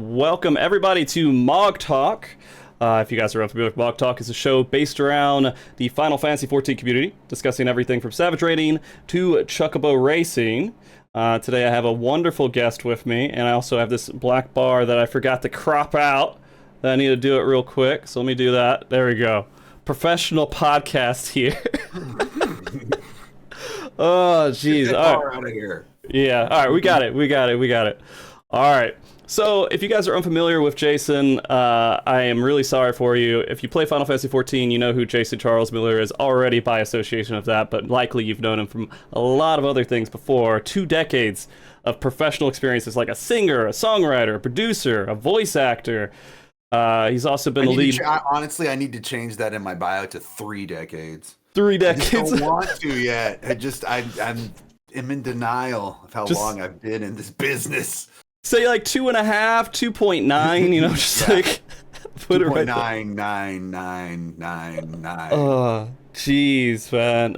Welcome everybody to MogTalk. If you guys are unfamiliar with MogTalk, it's a show based around the Final Fantasy XIV community, discussing everything from Savage Raiding to Chocobo Racing. Today I have a wonderful guest with me, and I also have this black bar that I forgot to crop out. I need to do it real quick, so let me do that. There we go. Professional podcast here. Oh, jeez. All right. Out of here. Yeah, all right, we got it. All right, so if you guys are unfamiliar with Jason, I am really sorry for you. If you play Final Fantasy XIV, you know who Jason Charles Miller is already by association of that, but likely you've known him from a lot of other things before. 2 decades of professional experiences like a singer, a songwriter, a producer, a voice actor. He's also been the lead. Honestly, I need to change that in my bio to 3 decades. 3 decades. I don't want to yet. I'm in denial of how long I've been in this business. Say like 2.5, 2.9, you know, just like put it right there. 2.99999. Oh, jeez, man.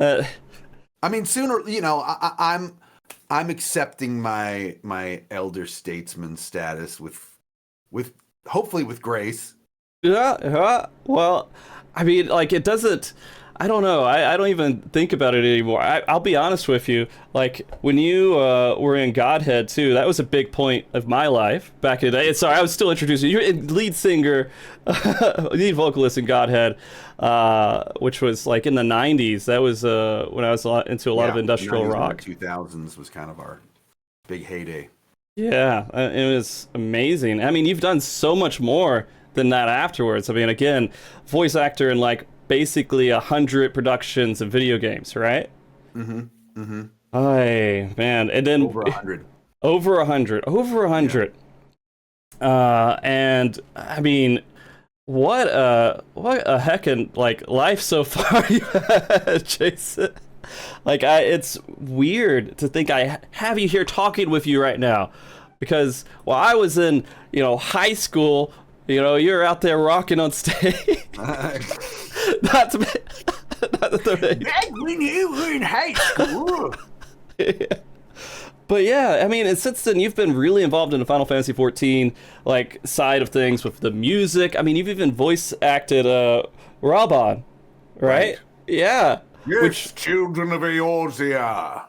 I mean, sooner, I'm accepting my elder statesman status with hopefully with grace. Yeah. Well, I mean, like, it doesn't. I don't know. I don't even think about it anymore. I'll be honest with you. Like, when you were in Godhead, too, that was a big point of my life back in the day. Sorry, I was still introducing you. You're lead singer, lead vocalist in Godhead, which was, like, in the 90s. That was when I was into a lot of industrial rock. 2000s was kind of our big heyday. Yeah, it was amazing. I mean, you've done so much more than that afterwards. I mean, again, voice actor in, like, basically 100 productions of video games, right? Ay, man. And then over 100. Over 100. And I mean, what a heckin' like life so far you had, Jason. Like, it's weird to think I have you here talking with you right now, because while I was in, high school, you're out there rocking on stage. Back when you were in high school. Yeah. But yeah, I mean, and since then you've been really involved in the Final Fantasy XIV like side of things with the music. I mean, you've even voice acted Raban, right? Yeah. Yes, children of Eorzea.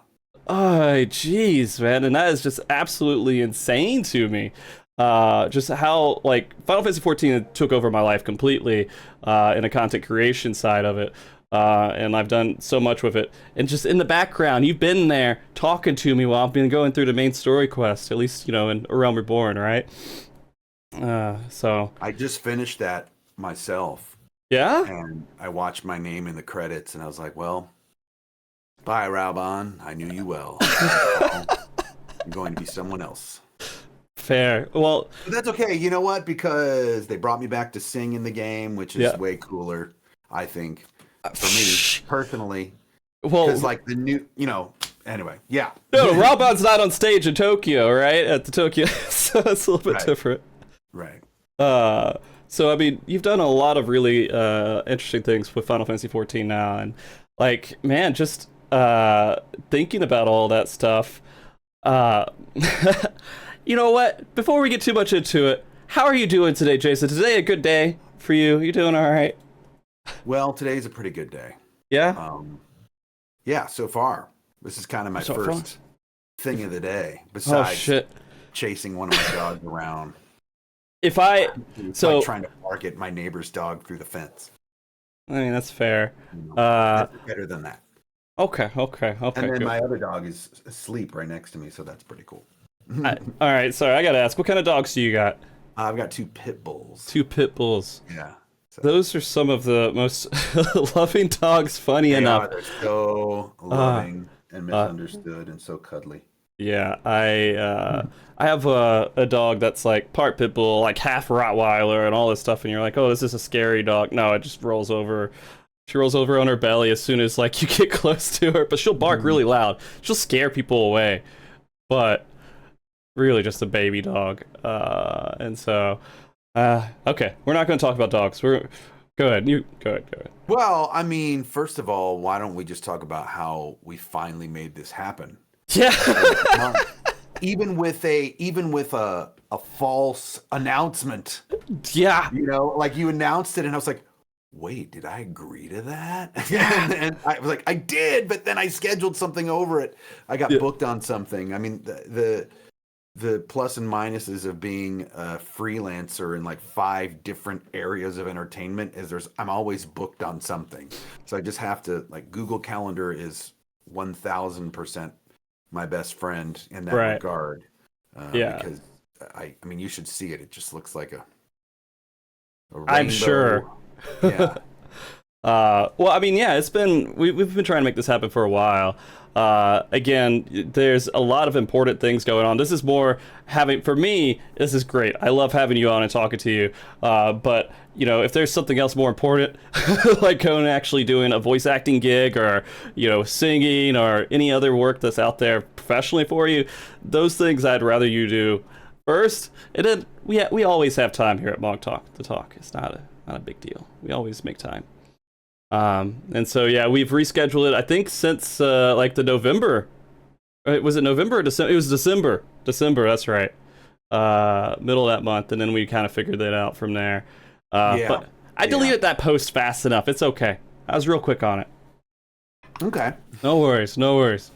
Oh, jeez, man, and that is just absolutely insane to me. Just how like Final Fantasy XIV took over my life completely in a content creation side of it, and I've done so much with it. And just in the background, you've been there talking to me while I've been going through the main story quest, at least in A Realm Reborn, right? So I just finished that myself. Yeah, and I watched my name in the credits, and I was like, "Well, bye, Raban. I knew you well. I'm going to be someone else." Fair. Well, but that's okay. You know what? Because they brought me back to sing in the game, which is way cooler, I think, for me personally. Well, because like the new, anyway, yeah. No, Raban's not on stage in Tokyo, right? At the Tokyo, so it's a little bit different. Right. So I mean, you've done a lot of really interesting things with Final Fantasy XIV now, and like, man, just thinking about all that stuff. You know what? Before we get too much into it, how are you doing today, Jason? Today a good day for you? You doing all right? Well, today's a pretty good day. Yeah? Yeah, so far. This is kind of my first thing of the day, besides chasing one of my dogs around. It's like trying to bark at my neighbor's dog through the fence. I mean, that's fair. That's better than that. Okay. And then my other dog is asleep right next to me, so that's pretty cool. All right, sorry, I gotta ask, what kind of dogs do you got? I've got 2 pit bulls. 2 pit bulls. Yeah. So. Those are some of the most loving dogs, funny enough. They're so loving and misunderstood and so cuddly. Yeah, I have a dog that's like part pit bull, like half Rottweiler and all this stuff, and you're like, oh, this is a scary dog. No, it just rolls over. She rolls over on her belly as soon as like you get close to her, but she'll bark really loud. She'll scare people away. But really just a baby dog. And so okay, we're not going to talk about dogs. Go ahead. Well, I mean, first of all, why don't we just talk about how we finally made this happen? Yeah. even with a a false announcement. Yeah. You know, like you announced it and I was like, wait, did I agree to that? And I was like, I did, but then I scheduled something over it. I got booked on something. I mean, the plus and minuses of being a freelancer in like 5 different areas of entertainment is I'm always booked on something. So I just have to, like, Google Calendar is 1000% my best friend in that regard. Because I mean, you should see it. It just looks like a rainbow. I'm sure. Yeah. Well, I mean, yeah, we've been trying to make this happen for a while. Again, there's a lot of important things going on. This is more for me, this is great. I love having you on and talking to you. But, you know, if there's something else more important, like going actually doing a voice acting gig or, you know, singing or any other work that's out there professionally for you, those things I'd rather you do first. And then we always have time here at MogTalk to talk. It's not a big deal. We always make time. And so, yeah, we've rescheduled it, I think, since, like the November, was it November or December? It was December, that's right. Middle of that month. And then we kind of figured that out from there. But I deleted that post fast enough. It's okay. I was real quick on it. Okay. No worries.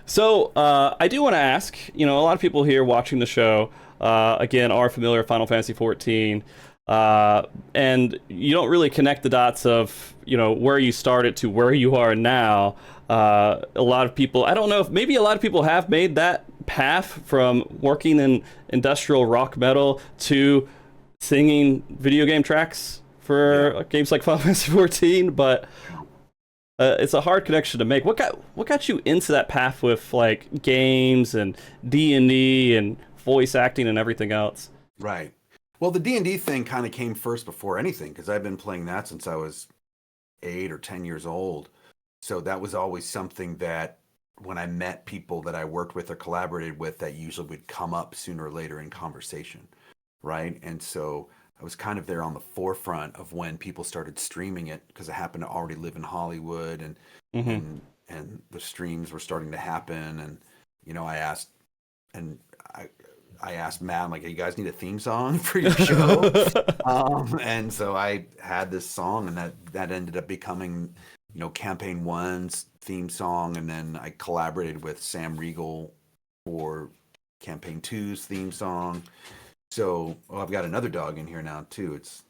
So, I do want to ask, you know, a lot of people here watching the show, again, are familiar with Final Fantasy 14. And you don't really connect the dots of, you know, where you started to where you are now. A lot of people, I don't know if maybe a lot of people have made that path from working in industrial rock metal to singing video game tracks for games like Final Fantasy 14, but it's a hard connection to make. What got you into that path with like games and D&D and voice acting and everything else? Right. Well, the D&D thing kind of came first before anything, because I've been playing that since I was 8 or 10 years old. So that was always something that when I met people that I worked with or collaborated with, that usually would come up sooner or later in conversation, right? And so I was kind of there on the forefront of when people started streaming it, because I happened to already live in Hollywood, and the streams were starting to happen. And, you know, I asked Matt, I'm like, hey, you guys need a theme song for your show? And so I had this song, and that ended up becoming, you know, Campaign 1's theme song. And then I collaborated with Sam Riegel for Campaign 2's theme song. So I've got another dog in here now too. It's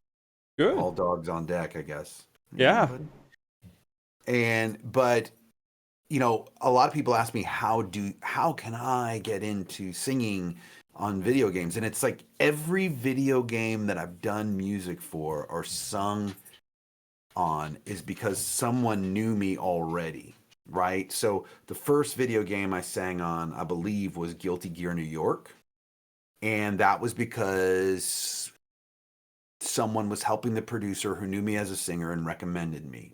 good. All dogs on deck, I guess. Yeah. But you know, a lot of people ask me, how can I get into singing on video games? And it's like every video game that I've done music for or sung on is because someone knew me already, right? So the first video game I sang on, I believe, was Guilty Gear New York. And that was because someone was helping the producer who knew me as a singer and recommended me.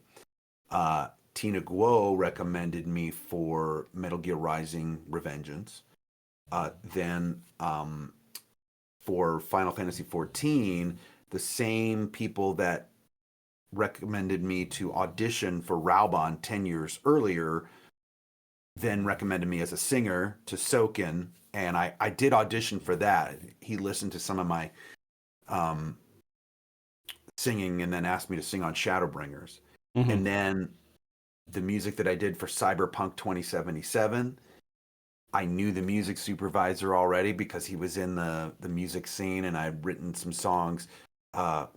Tina Guo recommended me for Metal Gear Rising Revengeance. Then for Final Fantasy 14, the same people that recommended me to audition for Raubon 10 years earlier then recommended me as a singer to Soken, and I did audition for that. He listened to some of my singing and then asked me to sing on Shadowbringers. And then the music that I did for Cyberpunk 2077, I knew the music supervisor already because he was in the music scene, and I'd written some songs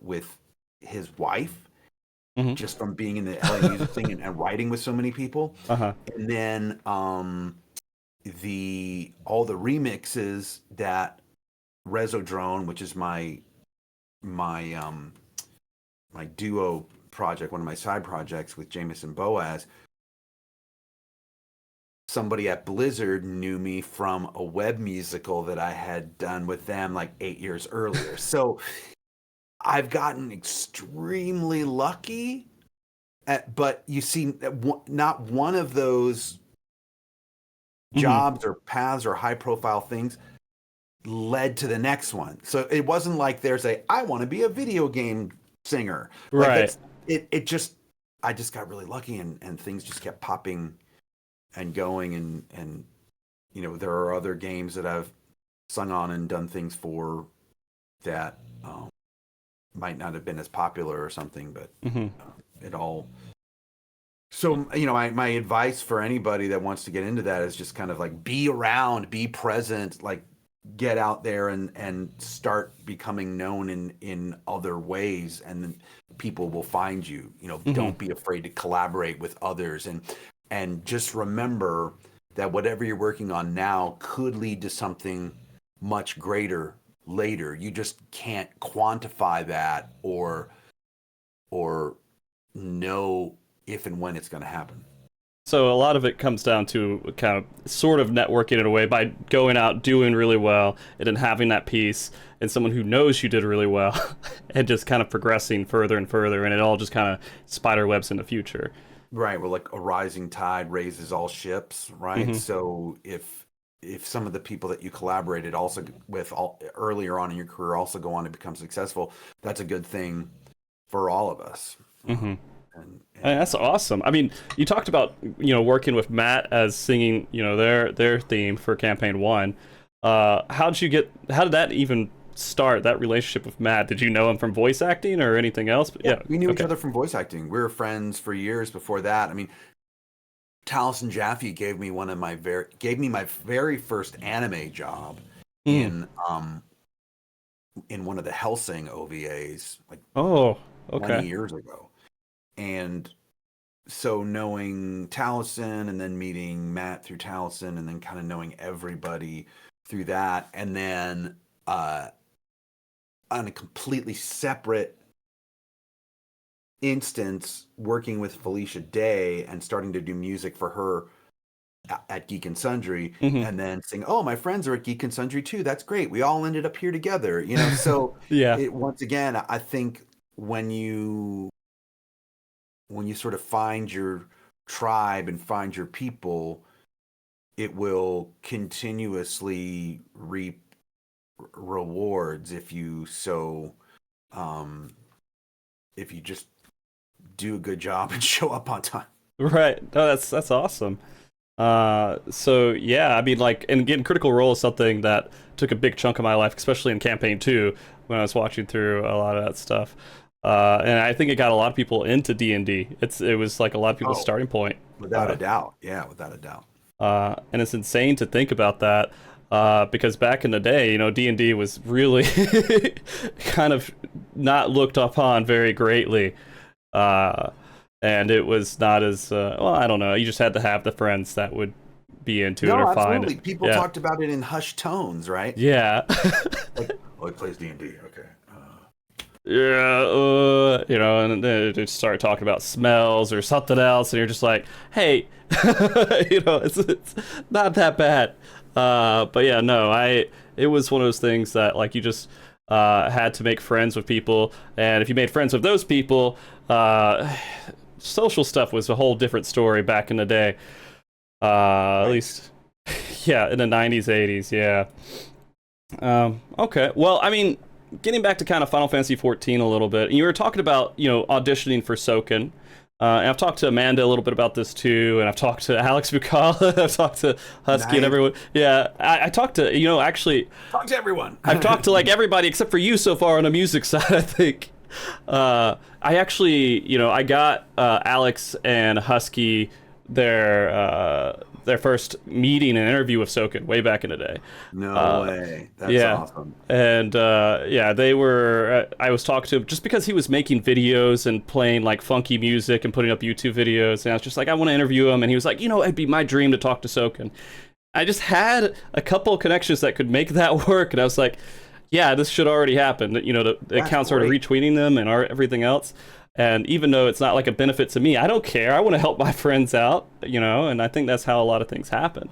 with his wife just from being in the LA music scene and writing with so many people. And then all the remixes that Rezodrone, which is my duo project, one of my side projects with Jameson Boaz, somebody at Blizzard knew me from a web musical that I had done with them like 8 years earlier. So I've gotten extremely lucky, but you see, not one of those jobs or paths or high profile things led to the next one. So it wasn't like there's I want to be a video game singer. Right. Like I just got really lucky, and things just kept popping and going, and you know, there are other games that I've sung on and done things for that might not have been as popular or something, but it all. So, you know, my advice for anybody that wants to get into that is just kind of like be around, be present, like get out there and start becoming known in other ways, and then people will find you. You know, don't be afraid to collaborate with others, and just remember that whatever you're working on now could lead to something much greater later. You just can't quantify that or know if and when it's going to happen. So a lot of it comes down to kind of sort of networking in a way by going out, doing really well, and then having that piece and someone who knows you did really well and just kind of progressing further and further, and it all just kind of spider webs in the future. Right. Well, like a rising tide raises all ships, right? So if some of the people that you collaborated also with earlier on in your career also go on to become successful, that's a good thing for all of us. And that's awesome. I mean, you talked about, you know, working with Matt as singing, you know, their theme for campaign 1. How did that even start, that relationship with Matt? Did you know him from voice acting or anything else? Yeah, we knew each other from voice acting. We were friends for years before that. I mean, Taliesin Jaffe gave me my very first anime job in one of the Hellsing OVAs, like 20 years ago. And so knowing Taliesin and then meeting Matt through Taliesin and then kind of knowing everybody through that, and then on a completely separate instance, working with Felicia Day and starting to do music for her at Geek and Sundry, and then saying, "Oh, my friends are at Geek and Sundry too. That's great. We all ended up here together." You know, so once again, I think when you sort of find your tribe and find your people, it will continuously reap rewards if you just do a good job and show up on time. Right. No, that's awesome. So yeah, I mean, like, and again, Critical Role is something that took a big chunk of my life, especially in campaign 2 when I was watching through a lot of that stuff. And I think it got a lot of people into D&D. It was like a lot of people's starting point. Without a doubt. Yeah, without a doubt. And it's insane to think about that, because back in the day, you know, D&D was really kind of not looked upon very greatly. And it was not as, well, I don't know. You just had to have the friends that would be into it or absolutely. find. People talked about it in hushed tones, right? Yeah. Like, oh, he plays D&D. Okay. Yeah, you know, and then they start talking about smells or something else, and you're just like, hey, you know, it's not that bad. But yeah, no, it was one of those things that, like, you just had to make friends with people, and if you made friends with those people, social stuff was a whole different story back in the day. At least, yeah, in the 90s, 80s, yeah. Okay, well, I mean, getting back to kind of Final Fantasy XIV a little bit, and you were talking about, you know, auditioning for Soken. And I've talked to Amanda a little bit about this too, and I've talked to Alex Bukala, I've talked to Husky and everyone. Yeah, I talked to, you know, actually... Talk to everyone. I've talked to, like, everybody except for you so far on the music side, I think. I actually, you know, I got Alex and Husky their first meeting and interview with Soken way back in the day. No way. That's awesome. And yeah, they were, I was talking to him just because he was making videos and playing like funky music and putting up YouTube videos, and I was just like, I want to interview him, and he was like, you know, it'd be my dream to talk to Soken. I just had a couple of connections that could make that work, and I was like, yeah, this should already happen. You know, the accounts started retweeting them and everything else. And even though it's not like a benefit to me, I don't care. I want to help my friends out, you know, and I think that's how a lot of things happen.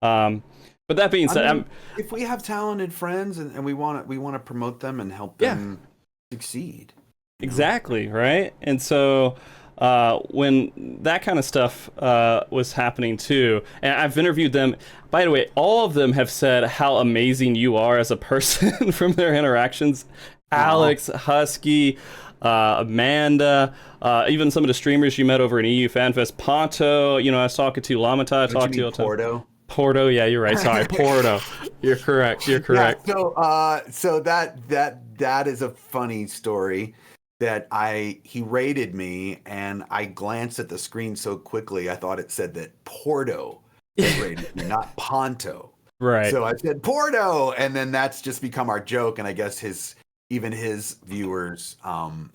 But that being said, if we have talented friends and we want to promote them and help them succeed. Exactly, right? And so when that kind of stuff was happening too, and I've interviewed them, by the way, all of them have said how amazing you are as a person from their interactions. Alex, Husky, Amanda, even some of the streamers you met over in EU FanFest, Ponto, you know, I was talking to Lamata, I talked to you all the time. Porto, yeah, you're right. Sorry, Porto. You're correct. Yeah, so that that is a funny story that he rated me, and I glanced at the screen so quickly I thought it said that Porto had rated me, not Ponto. Right. So I said Porto, and then that's just become our joke, and I guess even his viewers,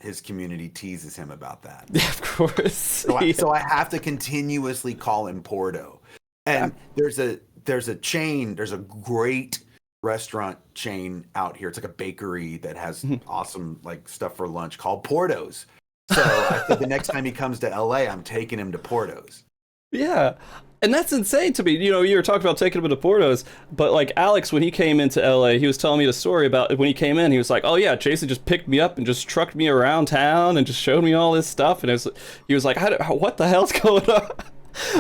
his community teases him about that. Yeah, of course. So I have to continuously call him Porto. And there's a chain, there's a great restaurant chain out here. It's like a bakery that has awesome like stuff for lunch called Porto's. So I said the next time he comes to LA, I'm taking him to Porto's. Yeah. And that's insane to me. You know, you were talking about taking him to Porto's, but like Alex, when he came into LA, he was telling me the story about when he came in, he was like, oh yeah, Jason just picked me up and just trucked me around town and just showed me all this stuff. And he was like, what the hell's going on?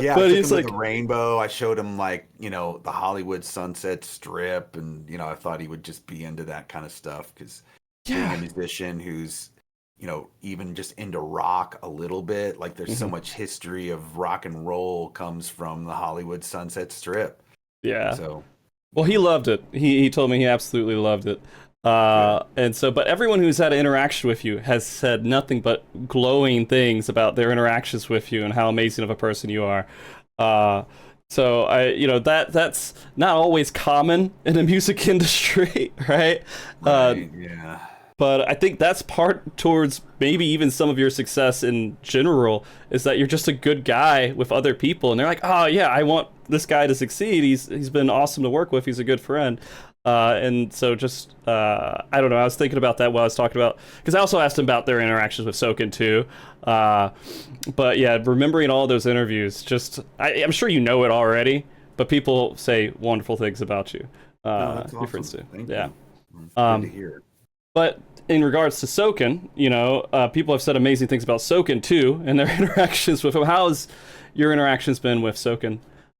Yeah, but I took he's him like to the Rainbow. I showed him like, you know, the Hollywood Sunset Strip, and you know, I thought he would just be into that kind of stuff because being a musician who's, you know, even just into rock a little bit, like there's so much history of rock and roll comes from the Hollywood Sunset Strip. Yeah. So, well, he loved it. He told me he absolutely loved it. And so, but everyone who's had an interaction with you has said nothing but glowing things about their interactions with you and how amazing of a person you are. So you know, that's not always common in the music industry, right? yeah. But I think that's part towards maybe even some of your success in general is that you're just a good guy with other people, and they're like, oh yeah, I want this guy to succeed. He's been awesome to work with. He's a good friend. And so just, I don't know, I was thinking about that while I was talking about, because I also asked him about their interactions with Soken too. But yeah, remembering all those interviews, just, I'm sure you know it already, but people say wonderful things about you. That's your friends awesome. do. Thank Yeah. you. It's good to hear. But in regards to Soken, you know, people have said amazing things about Soken too, and their interactions with him. How's your interactions been with Soken?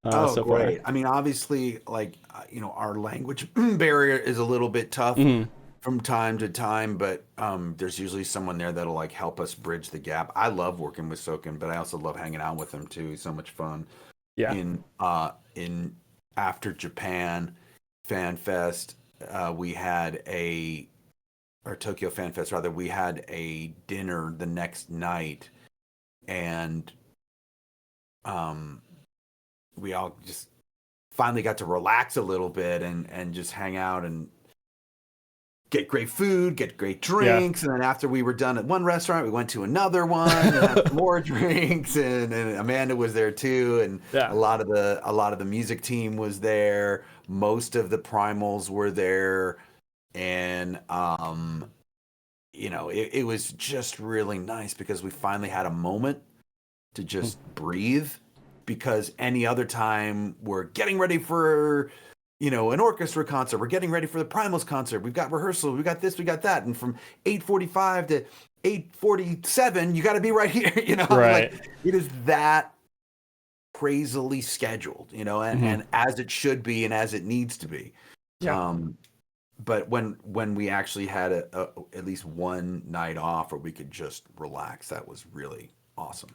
So great. far? I mean, obviously, like, you know, our language barrier is a little bit tough from time to time, but there's usually someone there that'll like help us bridge the gap. I love working with Soken, but I also love hanging out with him too. He's so much fun. Yeah. In after Japan Fan Fest, we had or Tokyo Fan Fest rather, we had a dinner the next night, and we all just finally got to relax a little bit and just hang out and get great food, get great drinks. And then after we were done at one restaurant, we went to another one and had more drinks, and Amanda was there too. And a lot of the music team was there. Most of the Primals were there. And, you know, it was just really nice because we finally had a moment to just breathe, because any other time we're getting ready for, you know, an orchestra concert, we're getting ready for the Primals concert, we've got rehearsal, we got this, we got that, and from 8:45 to 8:47 you got to be right here, you know. Right. Like, it is that crazily scheduled, you know, and as it should be and as it needs to be. But when we actually had at least one night off where we could just relax, that was really awesome.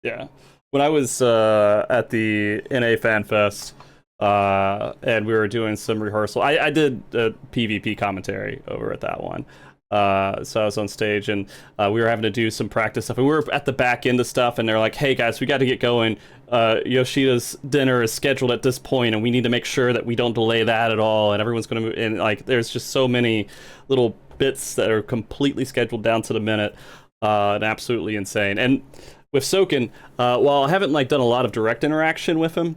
Yeah. When I was at the NA Fan Fest, and we were doing some rehearsal, I did a PvP commentary over at that one. So I was on stage, and we were having to do some practice stuff, and we were at the back end of stuff, and they're like, hey guys, we got to get going. Yoshida's dinner is scheduled at this point, and we need to make sure that we don't delay that at all, and everyone's going to move in. Like, there's just so many little bits that are completely scheduled down to the minute, and absolutely insane. And with Soken, while I haven't like done a lot of direct interaction with him,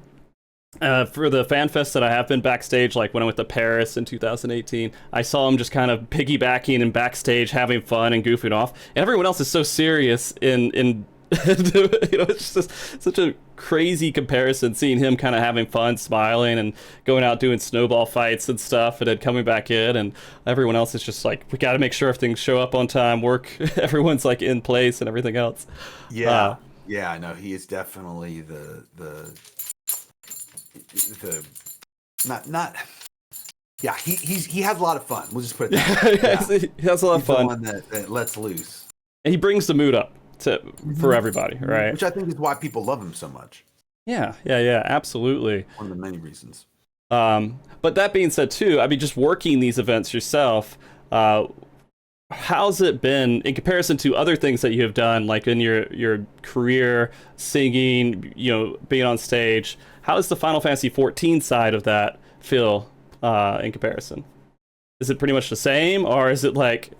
for the fan fest that I have been backstage, like when I went to Paris in 2018, I saw him just kind of piggybacking and backstage having fun and goofing off, and everyone else is so serious in you know, it's just such a crazy comparison, seeing him kind of having fun, smiling, and going out doing snowball fights and stuff, and then coming back in, and everyone else is just like, we got to make sure things show up on time, work, everyone's like in place and everything else. Yeah, I know he is definitely the not. Yeah, he has a lot of fun. We'll just put it that way. He has a lot of fun. The one that lets loose. And he brings the mood up for everybody, right? Which I think is why people love him so much. Yeah, absolutely. One of the many reasons. But that being said too, I mean, just working these events yourself, how's it been in comparison to other things that you have done, like in your career, singing, being on stage? How does the Final Fantasy 14 side of that feel in comparison? Is it pretty much the same, or is it like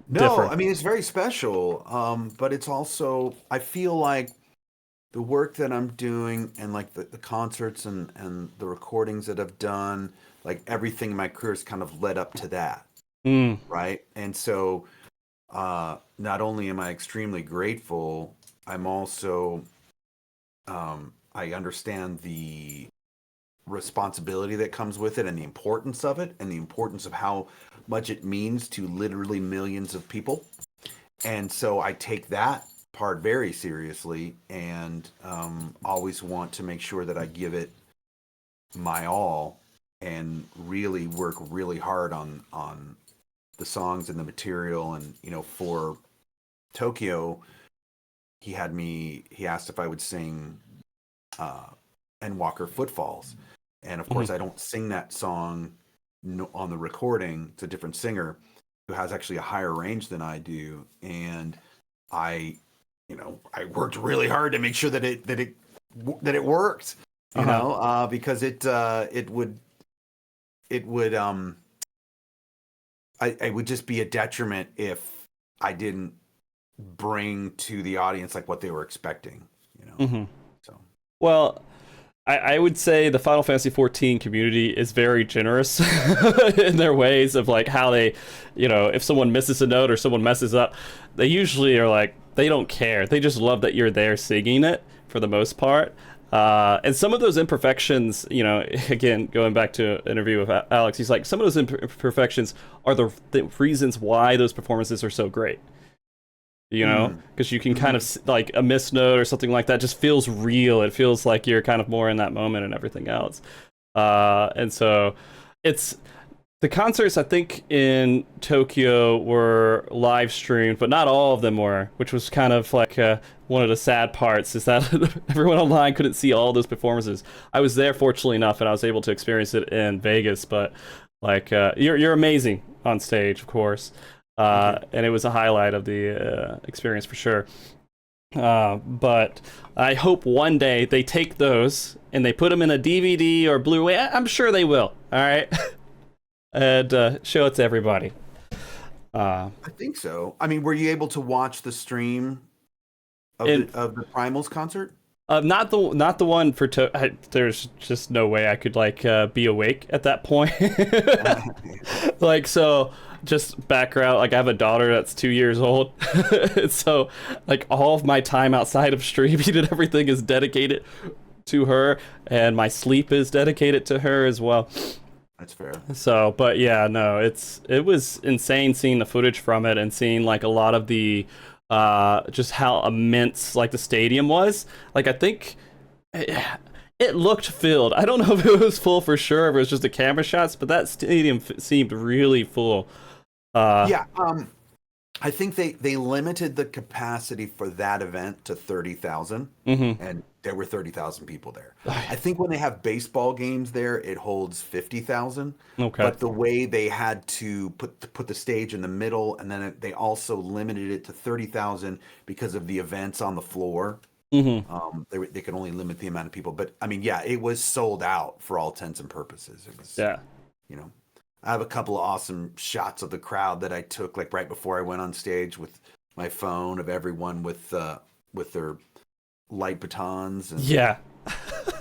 No, different? I mean it's very special, but it's also I feel like the work that I'm doing and like the concerts and the recordings that I've done, like everything in my career has kind of led up to that, Mm, right? And so not only am I extremely grateful, I'm also I understand the responsibility that comes with it and the importance of it and the importance of how much it means to literally millions of people. And so I take that part very seriously and always want to make sure that I give it my all and really work really hard on the songs and the material. And for Tokyo, he asked if I would sing and Walker Footfalls, and of course I don't sing that song on the recording. It's a different singer who has actually a higher range than I do, and I I worked really hard to make sure that it worked, because it would just be a detriment if I didn't bring to the audience like what they were expecting, hmm So Well, I would say the Final Fantasy 14 community is very generous in their ways of like how they, if someone misses a note or someone messes up, they usually are like, they don't care. They just love that you're there singing it for the most part. And some of those imperfections, again, going back to an interview with Alex, he's like, some of those imperfections are the reasons why those performances are so great. Because you can kind of like a missed note or something like that just feels real. It feels like you're kind of more in that moment and everything else. And so it's the concerts, I think, in Tokyo were live streamed, but not all of them were, which was kind of like one of the sad parts is that everyone online couldn't see all those performances. I was there, fortunately enough, and I was able to experience it in Vegas, but like you're amazing on stage, of course. And it was a highlight of the experience for sure. But I hope one day they take those and they put them in a DVD or Blu-ray. I'm sure they will. All right, and show it to everybody. I think so. I mean, were you able to watch the stream of the Primals concert? Not the one for there's just no way I could like be awake at that point. Like so. Just background, like I have a daughter that's 2 years old, so like all of my time outside of streaming and everything is dedicated to her, and my sleep is dedicated to her as well. That's fair. So, but yeah, no, it was insane seeing the footage from it and seeing like a lot of the just how immense like the stadium was. Like I think it looked filled. I don't know if it was full for sure, if it was just the camera shots, but that stadium seemed really full. Yeah, I think they limited the capacity for that event to 30,000, and there were 30,000 people there. I think when they have baseball games there, it holds 50,000. Okay. But the way they had to put the stage in the middle, and then they also limited it to 30,000 because of the events on the floor. They could only limit the amount of people. But I mean, yeah, it was sold out for all intents and purposes. It was, Yeah. I have a couple of awesome shots of the crowd that I took like right before I went on stage with my phone of everyone with their light batons. And, Yeah.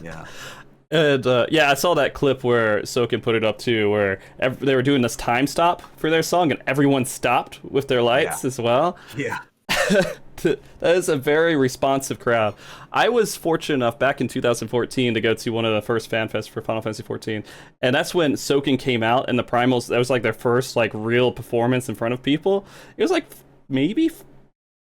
yeah. And yeah, I saw that clip where Soken put it up too, where they were doing this time stop for their song, and everyone stopped with their lights as well. Yeah. That is a very responsive crowd. I was fortunate enough back in 2014 to go to one of the first fan fests for Final Fantasy 14, and that's when Soken came out and the Primals. That was like their first like real performance in front of people. It was like maybe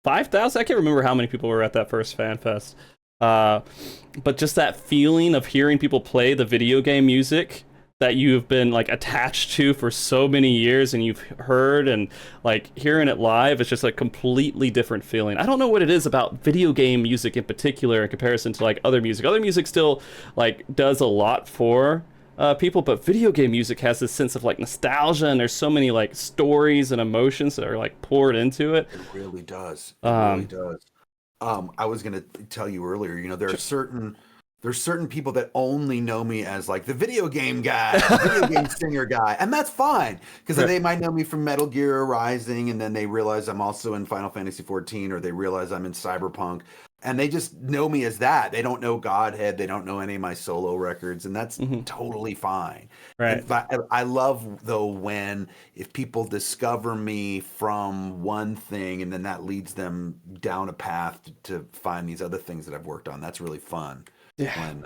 5,000. I can't remember how many people were at that first fan fest. But just that feeling of hearing people play the video game music that you've been like attached to for so many years and you've heard, and like hearing it live, it's just a completely different feeling. I don't know what it is about video game music in particular in comparison to like other music. Other music still like does a lot for people, but video game music has this sense of like nostalgia, and there's so many like stories and emotions that are like poured into it. It really does. It really Um, does. I was gonna tell you earlier, there are sure. certain people that only know me as like the video game guy, the video game singer guy, and that's fine because Right. they might know me from Metal Gear Rising, and then they realize I'm also in Final Fantasy 14, or they realize I'm in Cyberpunk, and they just know me as that. They don't know Godhead, they don't know any of my solo records, and that's Hmm. totally fine. Right. And I love though when if people discover me from one thing and then that leads them down a path to find these other things that I've worked on. That's really fun. Yeah. When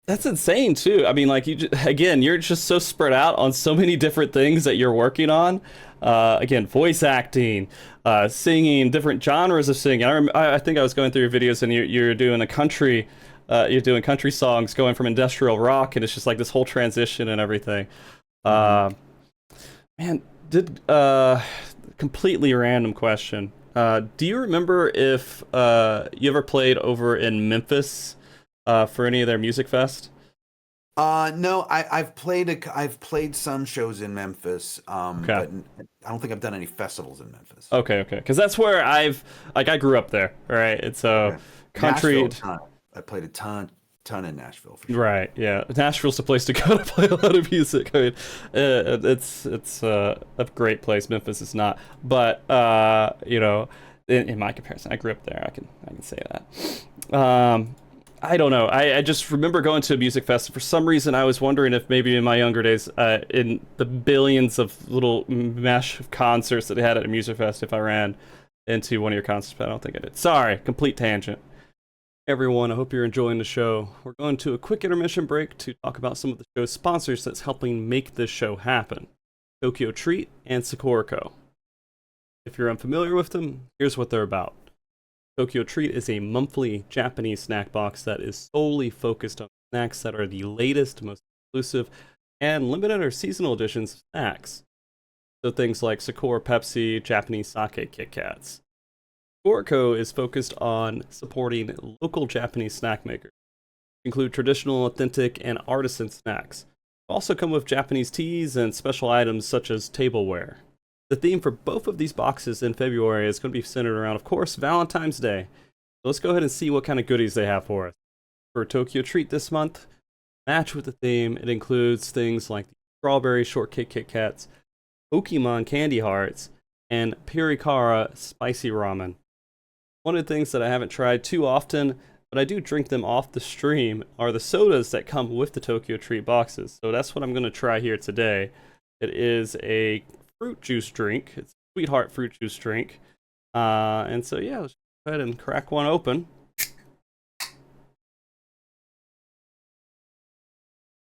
That's insane too. I mean, like again, you're just so spread out on so many different things that you're working on. Again, voice acting, singing, different genres of singing. I think I was going through your videos, and you're doing a country, you're doing country songs, going from industrial rock, and it's just like this whole transition and everything. Mhm. Uh, Man, did completely random question. Do you remember if you ever played over in Memphis for any of their music fest? No, I've played some shows in Memphis, Okay. but I don't think I've done any festivals in Memphis. Okay, okay. Because that's where I grew up there, right? It's a Okay. Nashville, country. a ton. I played a ton in Nashville for sure. Right, yeah. Nashville's the place to go to play a lot of music. I mean, it's a great place. Memphis is not, but in my comparison, I grew up there. I can say that. I don't know. I just remember going to a music fest. For some reason, I was wondering if maybe in my younger days, in the billions of little mesh of concerts that they had at a music fest, if I ran into one of your concerts, but I don't think I did. Sorry, complete tangent. Everyone, I hope you're enjoying the show. We're going to a quick intermission break to talk about some of the show's sponsors that's helping make this show happen. Tokyo Treat and Sakura. If you're unfamiliar with them, here's what they're about. Tokyo Treat is a monthly Japanese snack box that is solely focused on snacks that are the latest, most exclusive, and limited or seasonal editions of snacks. So things like Sakura Pepsi, Japanese sake Kit Kats. Sakura is focused on supporting local Japanese snack makers, include traditional, authentic, and artisan snacks. Also come with Japanese teas and special items such as tableware. The theme for both of these boxes in February is going to be centered around, of course, Valentine's Day. So let's go ahead and see what kind of goodies they have for us. For Tokyo Treat this month, match with the theme, it includes things like the strawberry shortcake Kit Kats, Pokemon candy hearts, and Pirikara spicy ramen. One of the things that I haven't tried too often, but I do drink them off the stream, are the sodas that come with the Tokyo Treat boxes. So that's what I'm going to try here today. It is a fruit juice drink. It's a Sweetheart fruit juice drink. And so, yeah, let's go ahead and crack one open.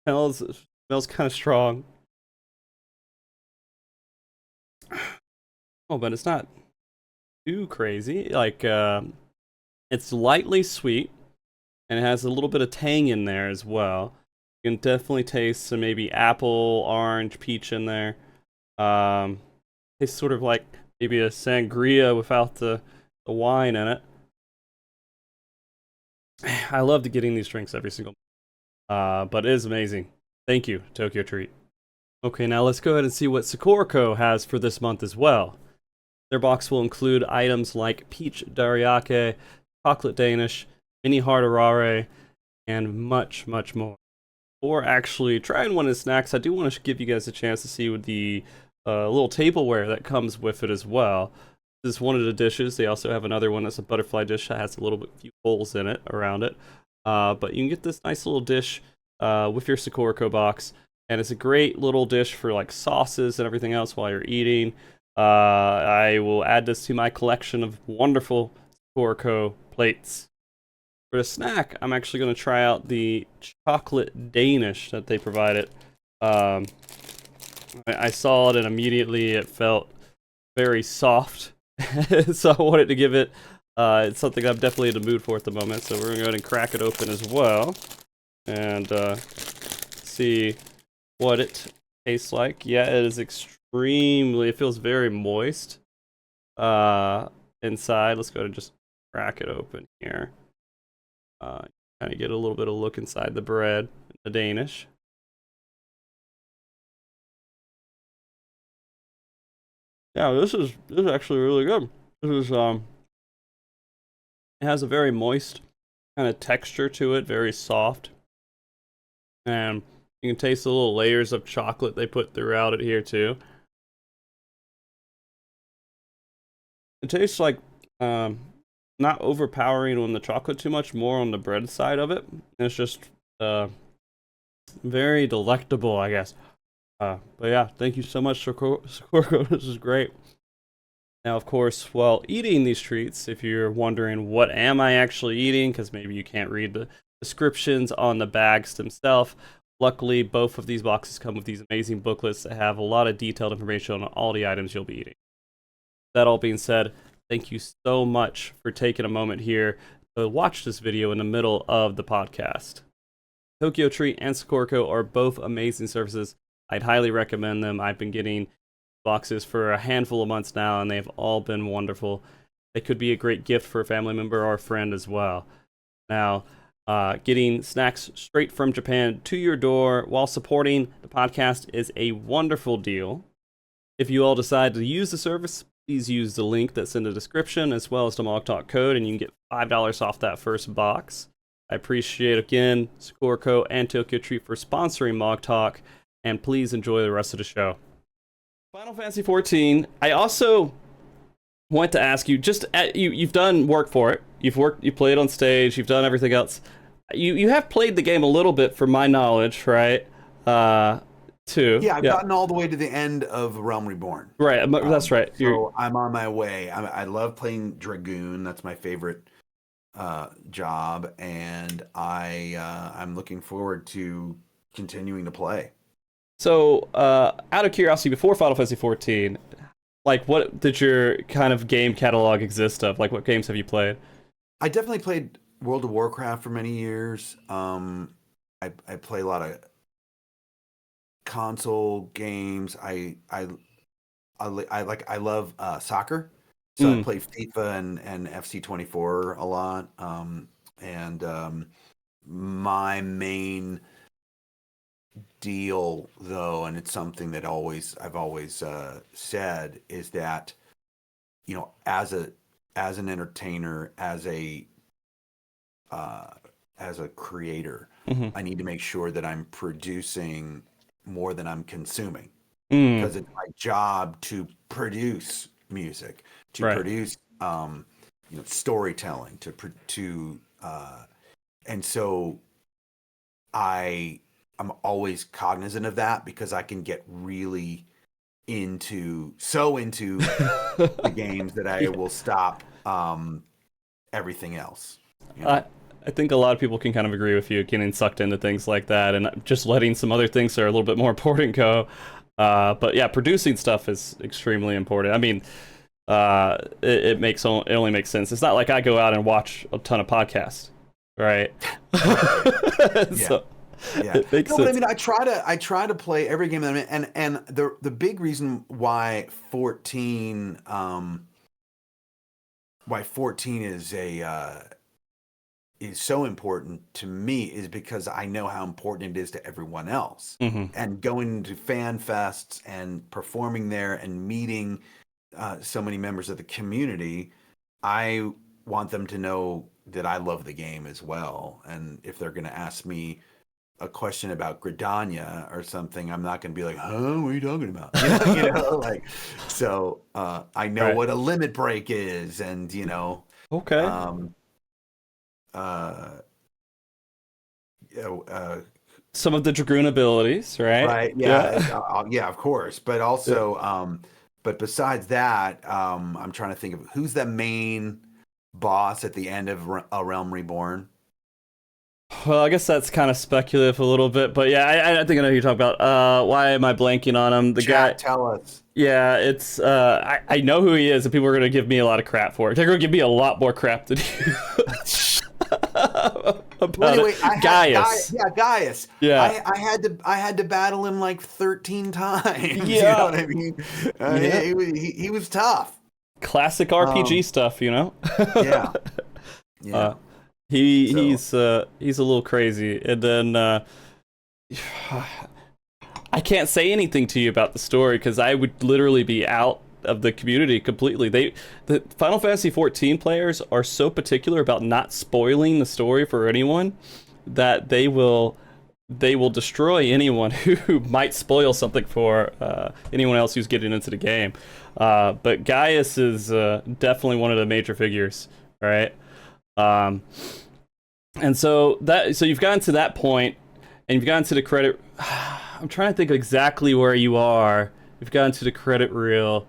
Smells kind of strong. Oh, but it's not too crazy. Like, it's lightly sweet, and it has a little bit of tang in there as well. You can definitely taste some maybe apple, orange, peach in there. Tastes sort of like maybe a sangria without the wine in it. I love getting these drinks every single but it is amazing. Thank you, Tokyo Treat. Okay, now let's go ahead and see what Sakura has for this month as well. Their box will include items like peach dariake, chocolate Danish, mini heart arare, and much, much more. Or actually trying one of the snacks, I do want to give you guys a chance to see the little tableware that comes with it as well. This is one of the dishes. They also have another one that's a butterfly dish that has a little bit few holes in it around it. But you can get this nice little dish with your Sakura box, and it's a great little dish for like sauces and everything else while you're eating. I will add this to my collection of wonderful Sakura plates. For a snack, I'm actually going to try out the chocolate Danish that they provided. I saw it and immediately it felt very soft, so I wanted to give it. It's something I'm definitely in the mood for at the moment, so we're going to go ahead and crack it open as well and see what it tastes like. Yeah, it is extremely. It feels very moist inside. Let's go ahead and just crack it open here. Kind of get a little bit of look inside the bread, the Danish. Yeah, this is actually really good. This is it has a very moist kind of texture to it, very soft, and you can taste the little layers of chocolate they put throughout it here too. It tastes like not overpowering on the chocolate too much, more on the bread side of it. It's just very delectable, I guess. But yeah, thank you so much, Socorro. This is great. Now, of course, while eating these treats, if you're wondering what am I actually eating, because maybe you can't read the descriptions on the bags themselves, luckily both of these boxes come with these amazing booklets that have a lot of detailed information on all the items you'll be eating. That all being said, thank you so much for taking a moment here to watch this video in the middle of the podcast. Tokyo Treat and Scorco are both amazing services. I'd highly recommend them. I've been getting boxes for a handful of months now, and they've all been wonderful. They could be a great gift for a family member or a friend as well. Now, getting snacks straight from Japan to your door while supporting the podcast is a wonderful deal. If you all decide to use the service, please use the link that's in the description as well as the MogTalk code, and you can get $5 off that first box. I appreciate, again, Scorco and Tokyo Treat for sponsoring MogTalk, and please enjoy the rest of the show. Final Fantasy XIV. I also want to ask you, you've done work for it. You played on stage. You've done everything else. You have played the game a little bit, from my knowledge, right? Too. Yeah, I've gotten all the way to the end of Realm Reborn. Right, that's right. So I'm on my way. I love playing Dragoon. That's my favorite job, and I'm looking forward to continuing to play. So, out of curiosity, before Final Fantasy XIV, like, what did your kind of game catalog exist of? Like, what games have you played? I definitely played World of Warcraft for many years. I play a lot of console games. I love soccer, so I play FIFA and FC24 a lot. My main deal, though, and it's something that I've always said, is that, you know, as an entertainer, as a creator, I need to make sure that I'm producing more than I'm consuming, because it's my job to produce music, to produce storytelling, and so I'm always cognizant of that, because I can get really into the games that I will stop everything else. You know? I think a lot of people can kind of agree with you, getting sucked into things like that and just letting some other things that are a little bit more important go. But yeah, producing stuff is extremely important. I mean, it only makes sense. It's not like I go out and watch a ton of podcasts, right? So, yeah. It makes sense. But I mean, I try to play every game that I'm in, and the big reason why 14 is so important to me is because I know how important it is to everyone else. And going to fan fests and performing there and meeting so many members of the community, I want them to know that I love the game as well. And if they're going to ask me a question about Gridania or something, I'm not going to be like, huh, what are you talking about? Like, so I know what a limit break is, and okay. Some of the Dragoon abilities, right? Right. Yeah. Yeah, of course. But also, but besides that, I'm trying to think of who's the main boss at the end of A Realm Reborn. Well, I guess that's kind of speculative a little bit, but yeah, I think I know who you're talking about. Why am I blanking on him? The guy. Tell us. Yeah, it's. I know who he is, and people are gonna give me a lot of crap for it. They're gonna give me a lot more crap than you. Anyway, Gaius. Gaius. Yeah, I had to battle him like 13 times. Yeah, you know what I mean. He was tough. Classic RPG stuff, Yeah. Yeah. He's a little crazy, and then I can't say anything to you about the story because I would literally be out of the community completely. The Final Fantasy 14 players are so particular about not spoiling the story for anyone that they will destroy anyone who might spoil something for anyone else who's getting into the game. But Gaius is definitely one of the major figures, right? And so you've gotten to that point, and you've gotten to the credit. I'm trying to think exactly where you are. You've gotten to the credit reel.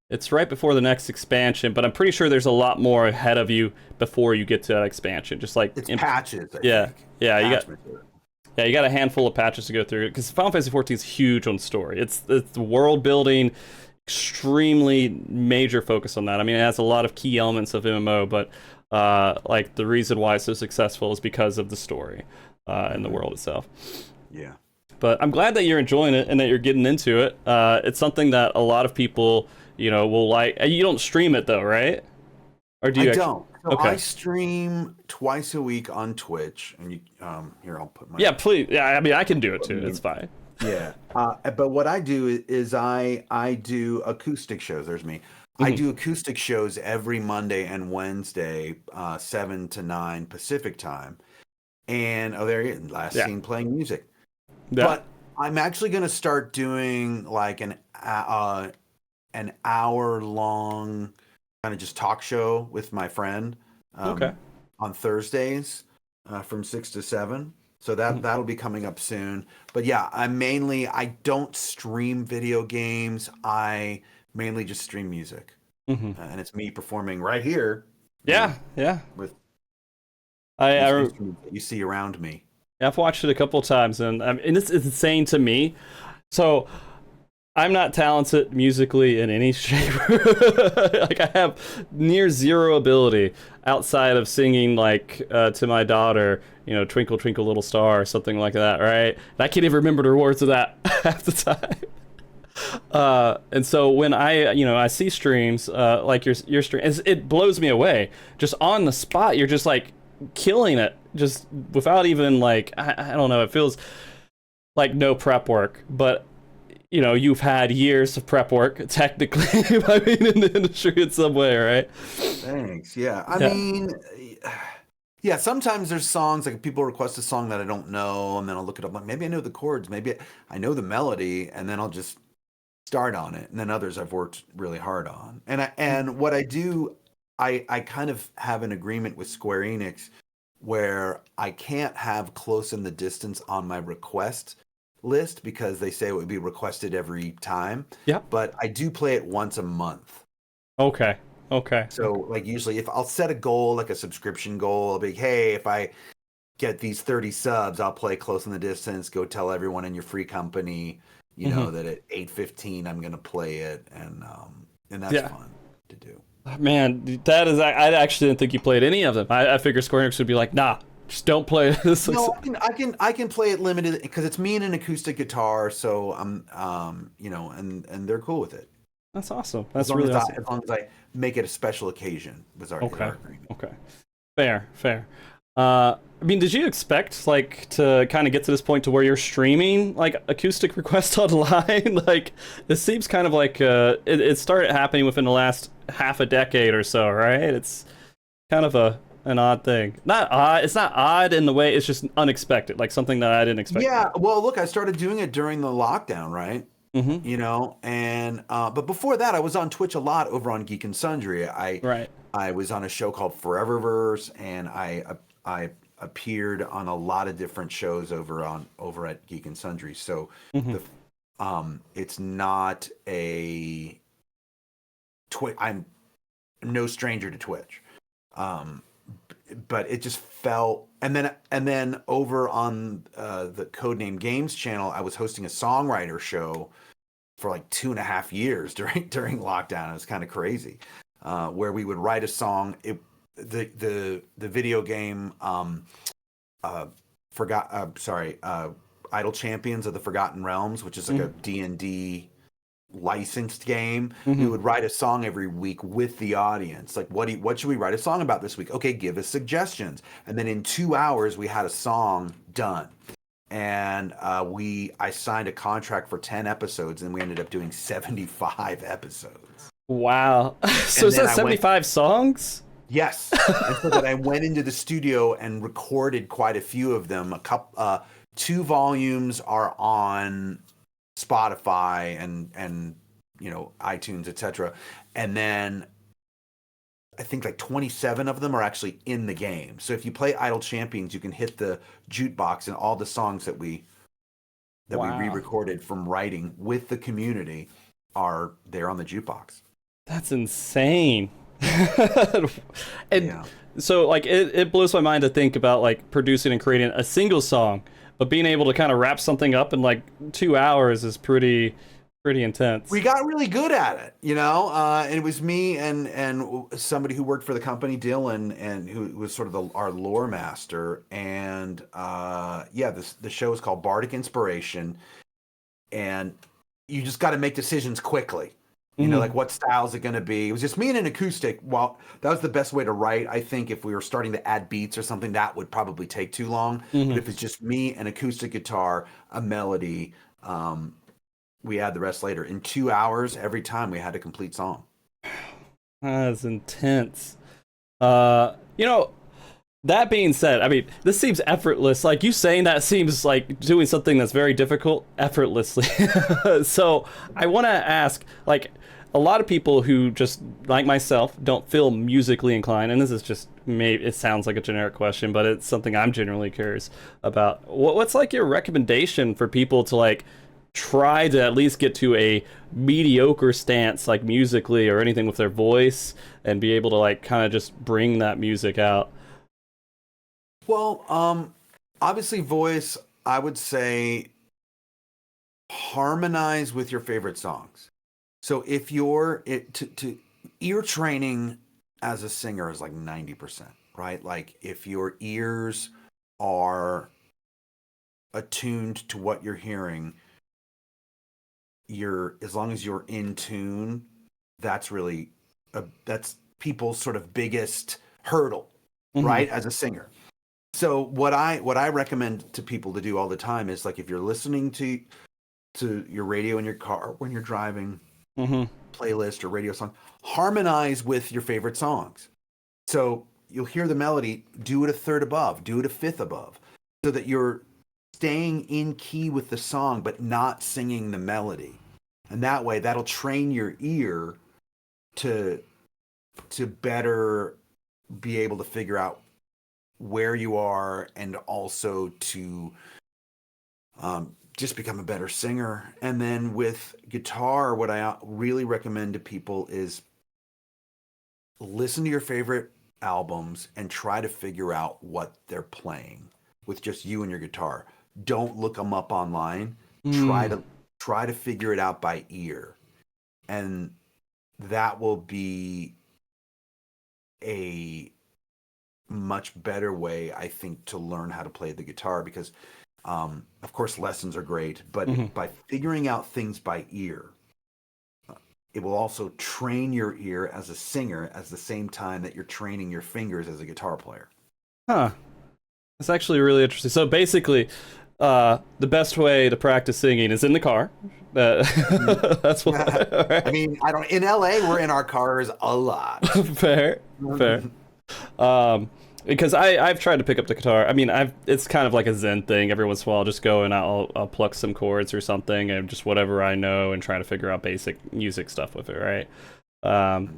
It's right before the next expansion, but I'm pretty sure there's a lot more ahead of you before you get to that expansion. Just like it's patches. I yeah, think. yeah, Attachment. you got a handful of patches to go through because Final Fantasy 14 is huge on story. It's world building, extremely major focus on that. I mean, it has a lot of key elements of MMO, but like the reason why it's so successful is because of the story and the world itself. Yeah. But I'm glad that you're enjoying it and that you're getting into it. It's something that a lot of people, will like. You don't stream it though, right? Or do you? I don't. So okay. I stream twice a week on Twitch, and you here I'll put my Yeah, please. Yeah, I mean I can do it too. It's fine. Yeah. But what I do is I do acoustic shows. There's me. I do acoustic shows every Monday and Wednesday, 7 to 9 Pacific time. And there you go, last scene playing music. Yeah. But I'm actually going to start doing like an hour long kind of just talk show with my friend on Thursdays from 6 to 7. So that'll be coming up soon. But yeah, I don't stream video games. I mainly just stream music. And it's me performing right here. Yeah. With I you see around me. I've watched it a couple times, and it's insane to me. So I'm not talented musically in any shape. Like I have near zero ability outside of singing like to my daughter, Twinkle Twinkle Little Star or something like that, right? And I can't even remember the words of that half the time. And so when I see streams like your stream, it blows me away. Just on the spot, you're just like killing it, just without even like I don't know. It feels like no prep work, but you've had years of prep work technically. I mean, in the industry in some way, right? Thanks. Yeah. I mean, yeah. Sometimes there's songs like people request a song that I don't know, and then I'll look it up. Like maybe I know the chords, maybe I know the melody, and then I'll just start on it. And then others I've worked really hard on. And what I do, I kind of have an agreement with Square Enix where I can't have Close in the Distance on my request list because they say it would be requested every time. Yeah. But I do play it once a month. Okay. So like usually if I'll set a goal, like a subscription goal, I'll be, hey, if I get these 30 subs, I'll play Close in the Distance, go tell everyone in your free company, that at 8:15 I'm going to play it. And that's fun to do. Man, that is, I actually didn't think you played any of them. I figured Square Enix would be like, nah, just don't play this. No, I can play it limited because it's me and an acoustic guitar. So I'm, and they're cool with it. That's awesome. That's really awesome. As long as I make it a special occasion was our agreement. Okay. Fair. I mean, did you expect like to kind of get to this point to where you're streaming like acoustic requests online? Like, it seems kind of like it started happening within the last half a decade or so, right? It's kind of an odd thing. Not odd. It's not odd in the way. It's just unexpected, like something that I didn't expect. Yeah. Well, look, I started doing it during the lockdown, right? And but before that, I was on Twitch a lot over on Geek and Sundry. I was on a show called Foreververse, and I appeared on a lot of different shows over at Geek and Sundry. So it's not a Twitch. I'm no stranger to Twitch, but it just felt. And then over on the Codename Games channel, I was hosting a songwriter show for like 2.5 years during lockdown. It was kind of crazy, where we would write a song. The video game Idle Champions of the Forgotten Realms, which is like a D&D licensed game. We would write a song every week with the audience. Like, what should we write a song about this week? Okay, give us suggestions. And then in 2 hours we had a song done. And I signed a contract for 10 episodes, and we ended up doing 75 episodes. Wow. So And is then that I went, 75 songs? yes. And so then I went into the studio and recorded quite a few of them. A couple, 2 volumes are on Spotify and iTunes, etc. And then I think like 27 of them are actually in the game. So if you play Idle Champions, you can hit the jukebox, and all the songs that we Wow. re-recorded from writing with the community are there on the jukebox. That's insane. And Yeah. so like it blows my mind to think about like producing and creating a single song, but being able to kind of wrap something up in like 2 hours is pretty We intense. got really good at it, and it was me and somebody who worked for the company, Dylan, and who was sort of our lore master. And yeah, the show is called Bardic Inspiration, and you just got to make decisions quickly. Hmm. Like what style is it going to be? It was just me and an acoustic. Well, that was the best way to write. I think if we were starting to add beats or something, that would probably take too long. But Hmm. if it's just me, an acoustic guitar, a melody, we add the rest later. In 2 hours, every time we had a complete song. That's intense. You know, that being said, I mean, this seems effortless. Like you saying that seems like doing something that's very difficult effortlessly. So I want to ask, like, a lot of people who just like myself don't feel musically inclined, and this is just maybe it sounds like a generic question, but it's something I'm genuinely curious about. What's like your recommendation for people to like try to at least get to a mediocre stance, like musically or anything with their voice, and be able to like kind of just bring that music out? Well, obviously, voice, I would say harmonize with your favorite songs. So if you're to ear training as a singer is like 90%, right? Like if your ears are attuned to what you're hearing, you're as long as you're in tune, that's really that's people's sort of biggest hurdle, Hmm. right? As a singer. So what I recommend to people to do all the time is like if you're listening to your radio in your car when you're driving, Hmm. playlist or radio song, harmonize with your favorite songs. So you'll hear the melody, do it a third above, do it a fifth above, so that you're staying in key with the song but not singing the melody. And that way that'll train your ear to better be able to figure out where you are, and also to just become a better singer. And then with guitar, what I really recommend to people is listen to your favorite albums and try to figure out what they're playing with just you and your guitar. Don't look them up online. Try Mm. to try to figure it out by ear. And that will be a much better way, I think, to learn how to play the guitar, because of course lessons are great, but Hmm. by figuring out things by ear, it will also train your ear as a singer at the same time that you're training your fingers as a guitar player. Huh. That's actually really interesting. So basically, the best way to practice singing is in the car. That's what. All I right. mean, I don't. In LA, we're in our cars a lot. Fair. Fair. Um, because I've tried to pick up the guitar. I mean, I've it's kind of like a Zen thing. Every once in a while, I'll just go and I'll pluck some chords or something and just whatever I know and try to figure out basic music stuff with it, right?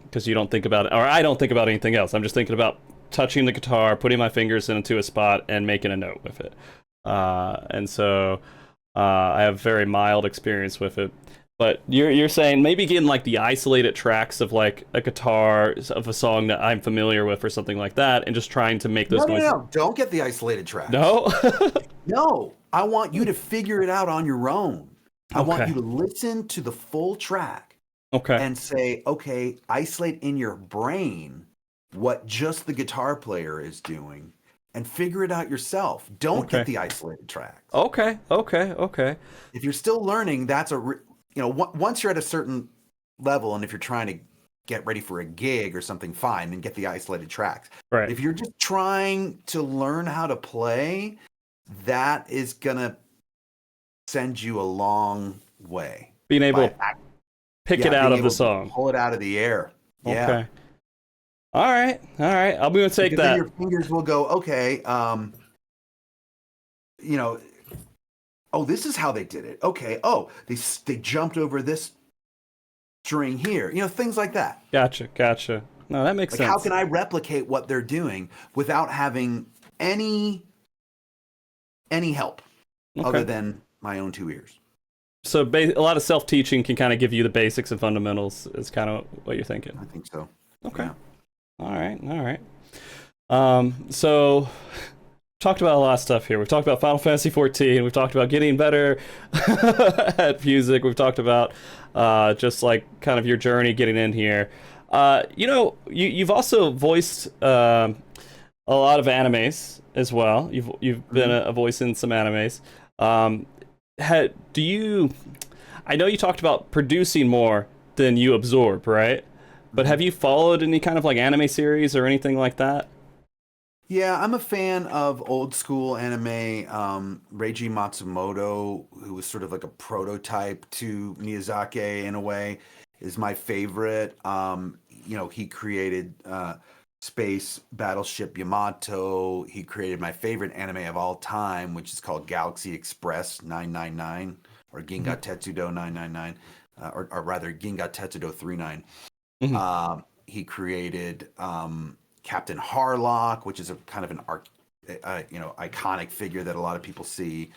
Because you don't think about it, or I don't think about anything else. I'm just thinking about touching the guitar, putting my fingers into a spot, and making a note with it. And so I have very mild experience with it. But you're saying maybe getting like the isolated tracks of like a guitar of a song that I'm familiar with or something like that, and just trying to make No, those no, noises. no! Don't get the isolated tracks. No. No, I want you to figure it out on your own. I want Okay. you to listen to the full track Okay. and say, okay, isolate in your brain what just the guitar player is doing and figure it out yourself. Don't get Okay. the isolated tracks. Okay. Okay. Okay. If you're still learning, that's once you're at a certain level, and if you're trying to get ready for a gig or something, fine, and get the isolated tracks. Right. If you're just trying to learn how to play, that is gonna send you a long way Being able by to pick it Yeah, out being of the able to song. pull it out of the air. Yeah. Okay. All right. All right. I'm going to take Because then that. your fingers will go, okay, you know, oh, this is how they did it. Okay. Oh, they jumped over this string here. You know, things like that. Gotcha. Gotcha. No, that makes Like, how sense. can I replicate what they're doing without having any help other Okay. than my own two ears? So a lot of self-teaching can kind of give you the basics and fundamentals is kind of what you're thinking. I think so. Okay. Yeah. All right. All right. So talked about a lot of stuff here. We've talked about Final Fantasy 14. We've talked about getting better at music. We've talked about just like kind of your journey getting in here. You've also voiced a lot of animes as well. You've been a voice in some animes. Do you? I know you talked about producing more than you absorb, right? But have you followed any kind of like anime series or anything like that? Yeah, I'm a fan of old school anime. Reiji Matsumoto, who was sort of like a prototype to Miyazaki in a way, is my favorite. He created Space Battleship Yamato. He created my favorite anime of all time, which is called Galaxy Express 999 or Ginga Tetsudo 999, or rather Ginga Tetsudo 39. He created Captain Harlock, which is a kind of an iconic figure that a lot of people see.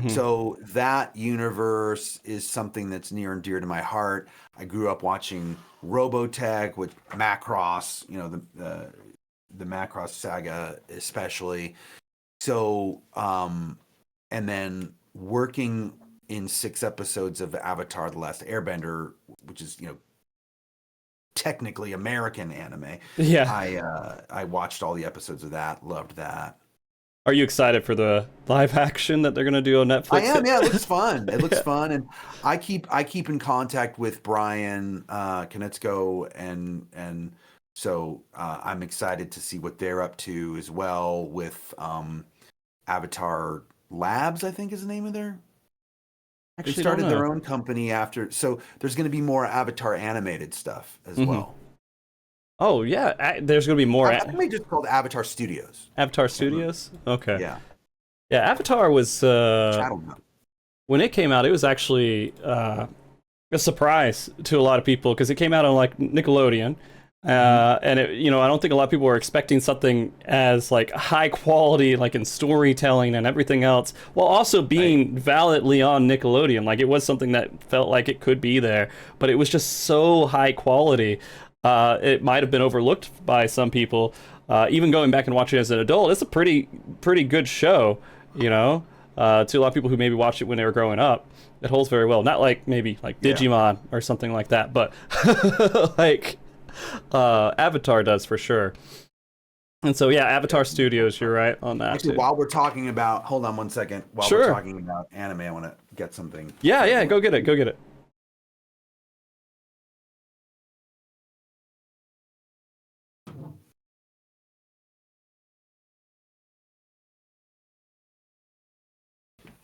So that universe is something that's near and dear to my heart. I grew up watching Robotech with Macross, the Macross saga especially. So, and then working in 6 episodes of Avatar: The Last Airbender, which is technically American anime. Yeah. I watched all the episodes of that, loved that. Are you excited for the live action that they're gonna do on Netflix? I am, yeah, it looks fun. It looks fun, and I keep in contact with Brian Konietzko, and so I'm excited to see what they're up to as well with Avatar Labs, I think is the name of their. They Actually, don't started their know. own company after, so there's going to be more Avatar animated stuff as well. Oh yeah, there's gonna be more I think they just called Avatar Studios. Avatar Studios. Okay. Yeah, Yeah, Avatar was Chattel now. when it came out, it was actually a surprise to a lot of people because it came out on like Nickelodeon. And I don't think a lot of people were expecting something as like high quality, like in storytelling and everything else, while also being validly on Nickelodeon. Like it was something that felt like it could be there, but it was just so high quality. It might have been overlooked by some people. Even going back and watching it as an adult, it's a pretty good show, to a lot of people who maybe watched it when they were growing up. It holds very well. Not like maybe like Digimon or something like that, but like Avatar does for sure. And so yeah, Avatar Studios, you're right on that. Actually, too. while we're talking about, hold on one second. While Sure. we're talking about anime, I want to get something. Yeah, go get it. Go get it.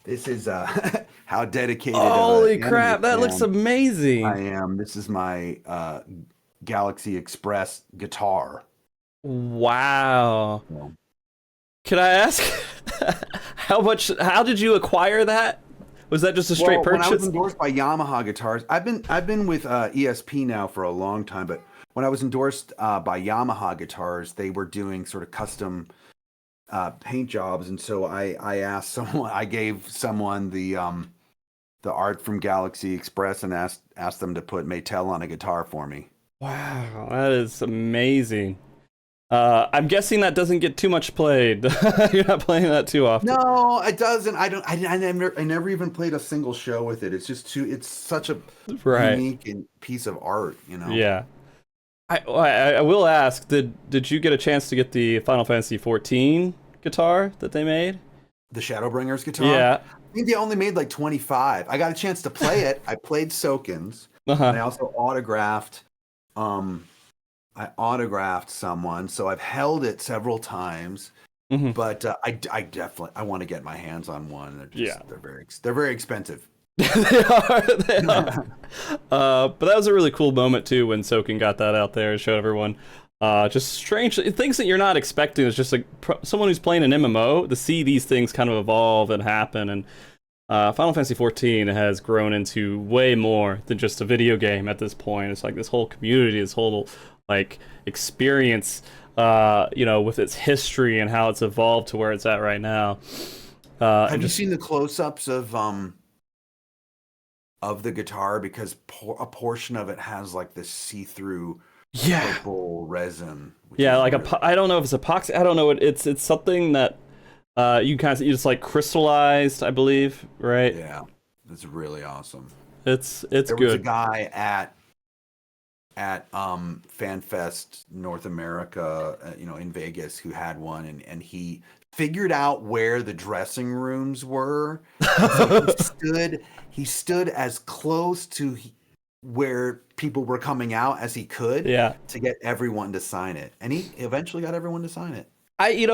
This is how dedicated. Holy of crap, that looks amazing. I am. This is my Galaxy Express guitar. Wow. Yeah. Can I ask how did you acquire that? Was that just a straight When I was purchase? endorsed by Yamaha guitars, I've been with ESP now for a long time, but when I was endorsed by Yamaha guitars, they were doing sort of custom paint jobs, and so I asked someone, I gave someone the art from Galaxy Express and asked them to put Maytel on a guitar for me. Wow, that is amazing. I'm guessing that doesn't get too much played. You're not playing that too often. No, it doesn't. I never even played a single show with it. It's just it's such a unique piece of art, Yeah. I will ask, did you get a chance to get the Final Fantasy 14 guitar that they made? The Shadowbringers guitar? Yeah. I think they only made like 25. I got a chance to play it. I played Soken's. And I also autographed someone, so I've held it several times. But I definitely want to get my hands on one. They're very expensive. They are. They are. But that was a really cool moment too when Soken got that out there and showed everyone. Just strange things that you're not expecting. It's just like someone who's playing an MMO to see these things kind of evolve and happen. And Final Fantasy XIV has grown into way more than just a video game at this point. It's like this whole community, this whole like experience, with its history and how it's evolved to where it's at right now. Have you seen the close-ups of the guitar? Because a portion of it has like this see-through purple resin. Yeah, like I don't know if it's epoxy. I don't know. It's something that you just like crystallized, I believe, right? Yeah, it's really awesome. It's there good. There was a guy at FanFest North America, in Vegas, who had one, and he figured out where the dressing rooms were. So he stood as close to where people were coming out as he could to get everyone to sign it. And he eventually got everyone to sign it. He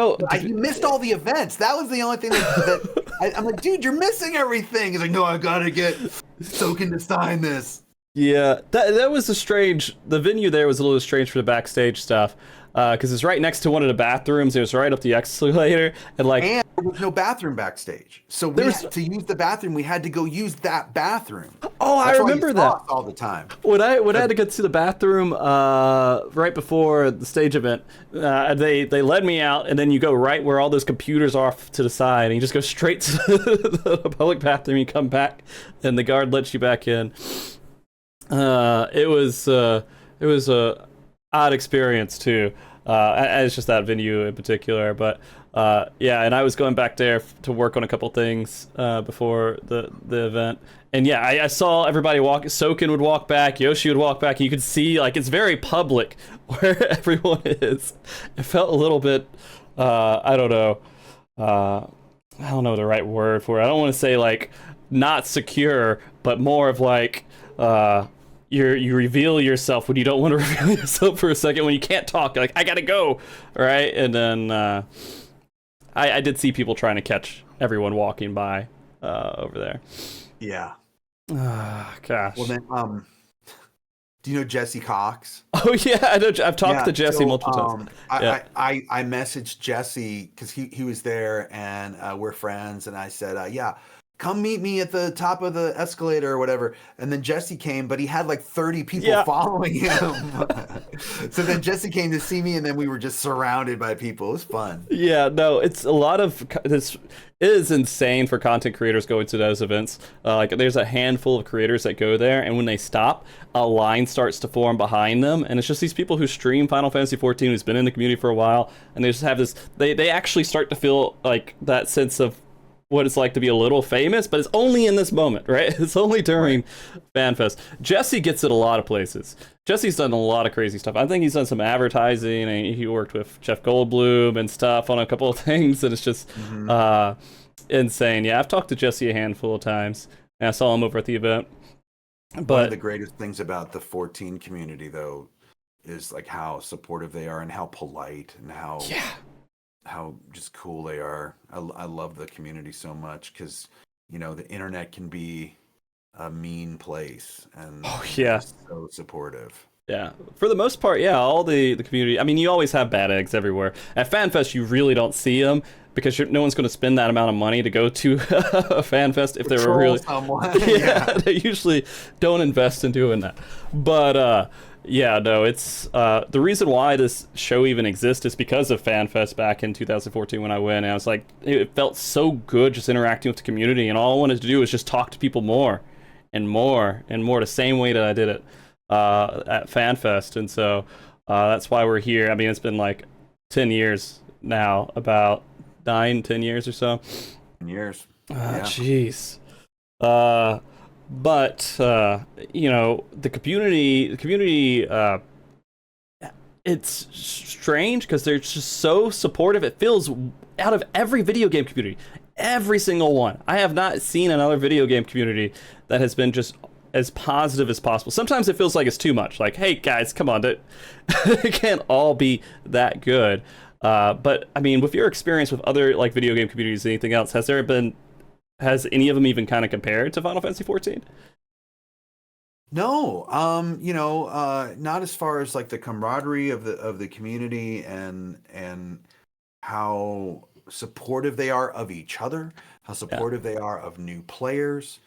missed all the events. That was the only thing that I'm like, dude, you're missing everything. He's like, no, I gotta get Soken to sign this. Yeah, that was the venue there was a little strange for the backstage stuff. Because it's right next to one of the bathrooms. It was right up the escalator, and there was no bathroom backstage. So to use the bathroom, we had to go use that bathroom. Oh, I remember that all the time. When I had to go to the bathroom right before the stage event, they led me out, and then you go right where all those computers are off to the side, and you just go straight to the public bathroom. You come back, and the guard lets you back in. It was a odd experience too. It's just that venue in particular, but and I was going back there to work on a couple things before the event, and I saw everybody walk. Soken would walk back, Yoshi would walk back, and you could see like it's very public where everyone is. It felt a little bit I don't know the right word for it. I don't want to say like not secure, but more of like you reveal yourself when you don't want to reveal yourself for a second, when you can't talk, like I gotta go, right? And then I did see people trying to catch everyone walking by over there. Yeah. Gosh. Well then, do you know Jesse Cox? Oh yeah, I know. I've talked to Jesse multiple times. I messaged Jesse because he was there, and we're friends, and I said, come meet me at the top of the escalator or whatever. And then Jesse came, but he had like 30 people following him. So then Jesse came to see me, and then we were just surrounded by people. It was fun. Yeah, no, it's a lot of this. It is insane for content creators going to those events. Like there's a handful of creators that go there, and when they stop, a line starts to form behind them, and it's just these people who stream Final Fantasy XIV, who's been in the community for a while, and they just have this. They actually start to feel like that sense of what it's like to be a little famous, but it's only in this moment, right? It's only during FanFest. Jesse gets it a lot of places. Jesse's done a lot of crazy stuff. I think he's done some advertising, and he worked with Jeff Goldblum and stuff on a couple of things, and it's just insane. Yeah, I've talked to Jesse a handful of times, and I saw him over at the event. But one of the greatest things about the 14 community, though, is like how supportive they are and how polite and how just cool they are. I love the community so much because, the internet can be a mean place, and so supportive. Yeah, for the most part, all the community. I mean, you always have bad eggs everywhere. At FanFest, you really don't see them because no one's going to spend that amount of money to go to a FanFest if they were really. They usually don't invest in doing that. But it's the reason why this show even exists is because of FanFest back in 2014 when I went. And I was like, it felt so good just interacting with the community, and all I wanted to do was just talk to people more and more and more, the same way that I did it at FanFest. And so that's why we're here. I mean, it's been like 10 years now, about 9-10 years or so. 10 years. Jeez. But the community it's strange because they're just so supportive. It feels out of every video game community, every single one. I have not seen another video game community that has been just as positive as possible. Sometimes it feels like it's too much. Like, hey guys, come on, it can't all be that good. But I mean, with your experience with other like video game communities, anything else, has there been has any of them even kind of compared to Final Fantasy 14? No, not as far as like the camaraderie of the community and how supportive they are of each other, how Yeah. supportive they are of new players.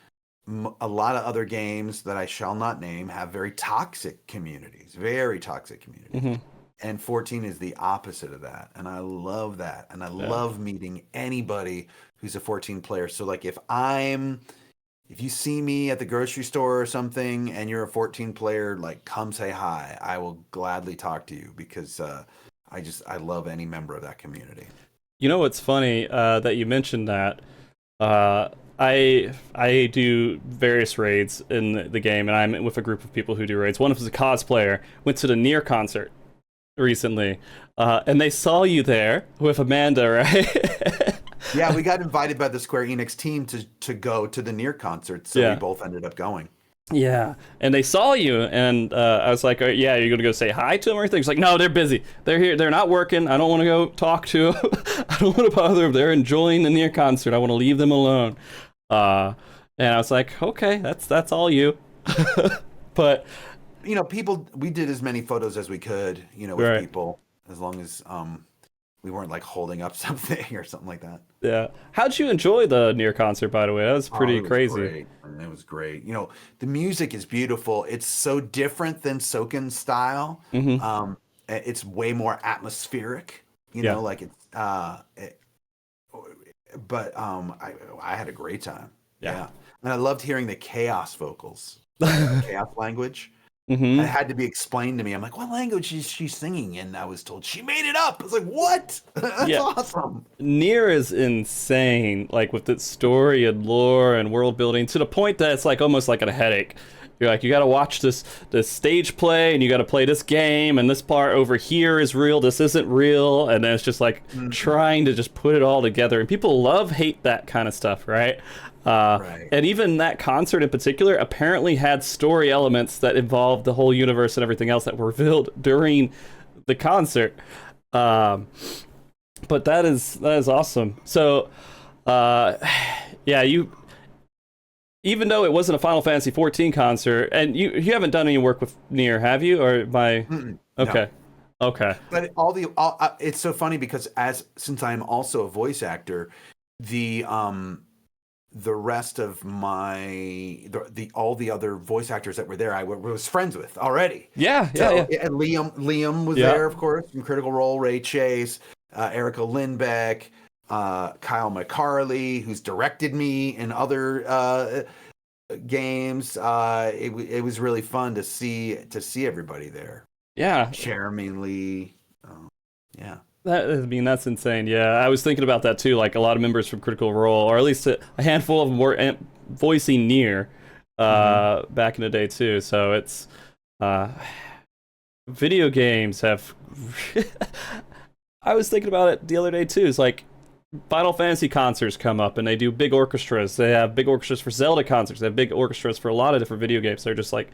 A lot of other games that I shall not name have very toxic communities. Hmm. And 14 is the opposite of that. And I love that. And I Yeah. love meeting anybody who's a 14 player. So like if you see me at the grocery store or something and you're a 14 player, like come say hi. I will gladly talk to you because I love any member of that community. You know what's funny that you mentioned that. Uh, I do various raids in the game, and I'm with a group of people who do raids. One of them is a cosplayer. Went to the Near concert recently, and they saw you there with Amanda, right? Yeah, we got invited by the Square Enix team to go to the Near concert, so we Yeah. both ended up going. Yeah, and they saw you, and I was like, "Yeah, you're gonna go say hi to them or anything?" He's like, "No, they're busy. They're here. They're not working. I don't want to go talk to them. I don't want to bother them. They're enjoying the Near concert. I want to leave them alone." Uh, and I was like, "Okay, that's all you." But People, we did as many photos as we could, with right, people, as long as we weren't like holding up something or something like that. yeah. How'd you enjoy the Near concert, by the way? That was Oh, pretty it was crazy. great. And it was great. The music is beautiful. It's so different than Soken's style. Hmm. It's way more atmospheric, Yeah, like but I had a great time. yeah. Yeah. And I loved hearing the chaos vocals, the chaos language. It Hmm. had to be explained to me. I'm like, what language is she singing? And I was told she made it up. I was like, what? That's Yeah. awesome. Nier is insane, like with its story and lore and world building, to the point that it's like almost like a headache. You're like, you got to watch this stage play, and you got to play this game, and this part over here is real, this isn't real, and then it's just like Mhm. trying to just put it all together. And people hate that kind of stuff, right? Right. And even that concert in particular apparently had story elements that involved the whole universe and everything else that were revealed during the concert. Um, but that is awesome. So, uh, yeah, you even though it wasn't a Final Fantasy 14 concert, and you haven't done any work with Nier, have you? Or my No. okay, okay, But it's so funny because since I'm also a voice actor, the the rest of the all the other voice actors that were there, I was friends with already. yeah, yeah, So yeah, and Liam was yeah, there, of course, from Critical Role. Ray Chase, Erica Lindbeck, Kyle McCarley, who's directed me in other games. It was really fun to see everybody there. yeah. Jeremy Lee. Yeah. I mean, that's insane. Yeah, I was thinking about that too. Like a lot of members from Critical Role, or at least a handful of them were voicing Nier Hmm. back in the day too. So it's uh, video games have. I was thinking about it the other day too. It's like Final Fantasy concerts come up and they do big orchestras. They have big orchestras for Zelda concerts. They have big orchestras for a lot of different video games. They're just like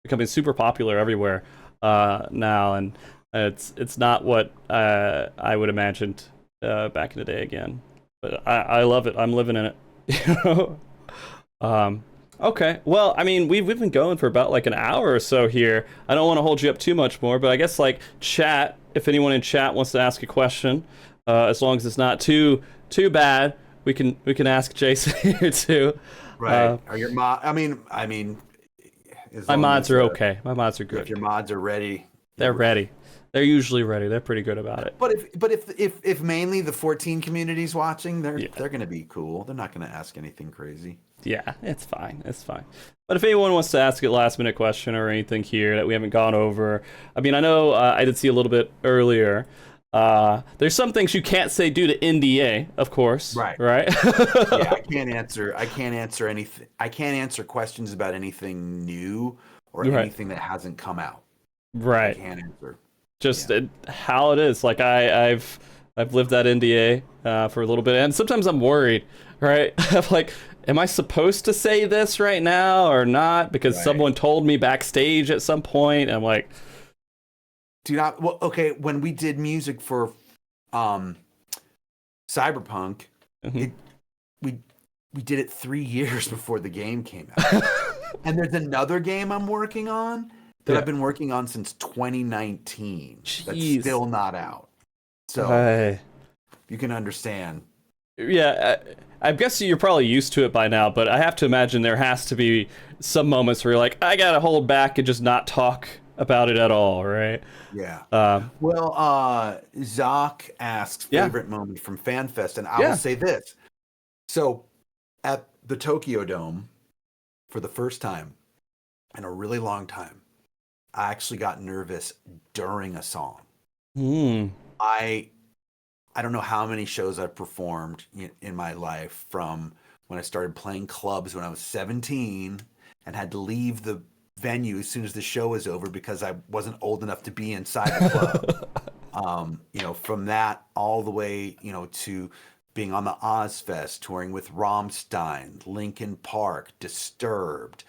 becoming super popular everywhere now, and it's not what I would imagined back in the day again. But I love it. I'm living in it. You know? Okay. Well, I mean, we've been going for about like an hour or so here. I don't want to hold you up too much more, but I guess like chat. If anyone in chat wants to ask a question, as long as it's not too bad, we can ask Jason here too. Right. Are your mod? I mean, as My long mods as are okay. My mods are if good. your mods are ready, They're ready. They're usually ready. They're pretty good about it. But if mainly the 14 community's watching, Yeah. they're gonna be cool. They're not gonna ask anything crazy. Yeah, it's fine. It's fine. But if anyone wants to ask a last minute question or anything here that we haven't gone over, I mean, I know I did see a little bit earlier. There's some things you can't say due to NDA, of course. Right. Right. Yeah, I can't answer anything. I can't answer questions about anything new or Right. anything that hasn't come out. I Right. can't answer. Just Yeah. how it is. Like I've lived that NDA for a little bit, and sometimes I'm worried. Right. I'm like, am I supposed to say this right now or not? Because Right. someone told me backstage at some point. I'm like, Do not. Well, okay. When we did music for Cyberpunk, mhm. it we we did it 3 years before the game came out. And there's another game I'm working on that I've been working on since 2019. Jeez. That's still not out. So you can understand. Yeah, I guess you're probably used to it by now, but I have to imagine there has to be some moments where you're like, I gotta hold back and just not talk about it at all, right? Yeah. Well, Zoc asks favorite moment from FanFest, and I will say this. So at the Tokyo Dome, for the first time in a really long time, I actually got nervous during a song. I don't know how many shows I've performed in my life, from when I started playing clubs when I was 17 and had to leave the venue as soon as the show was over because I wasn't old enough to be inside the club. From that all the way, to being on the Ozfest, touring with Rammstein, Linkin Park, Disturbed,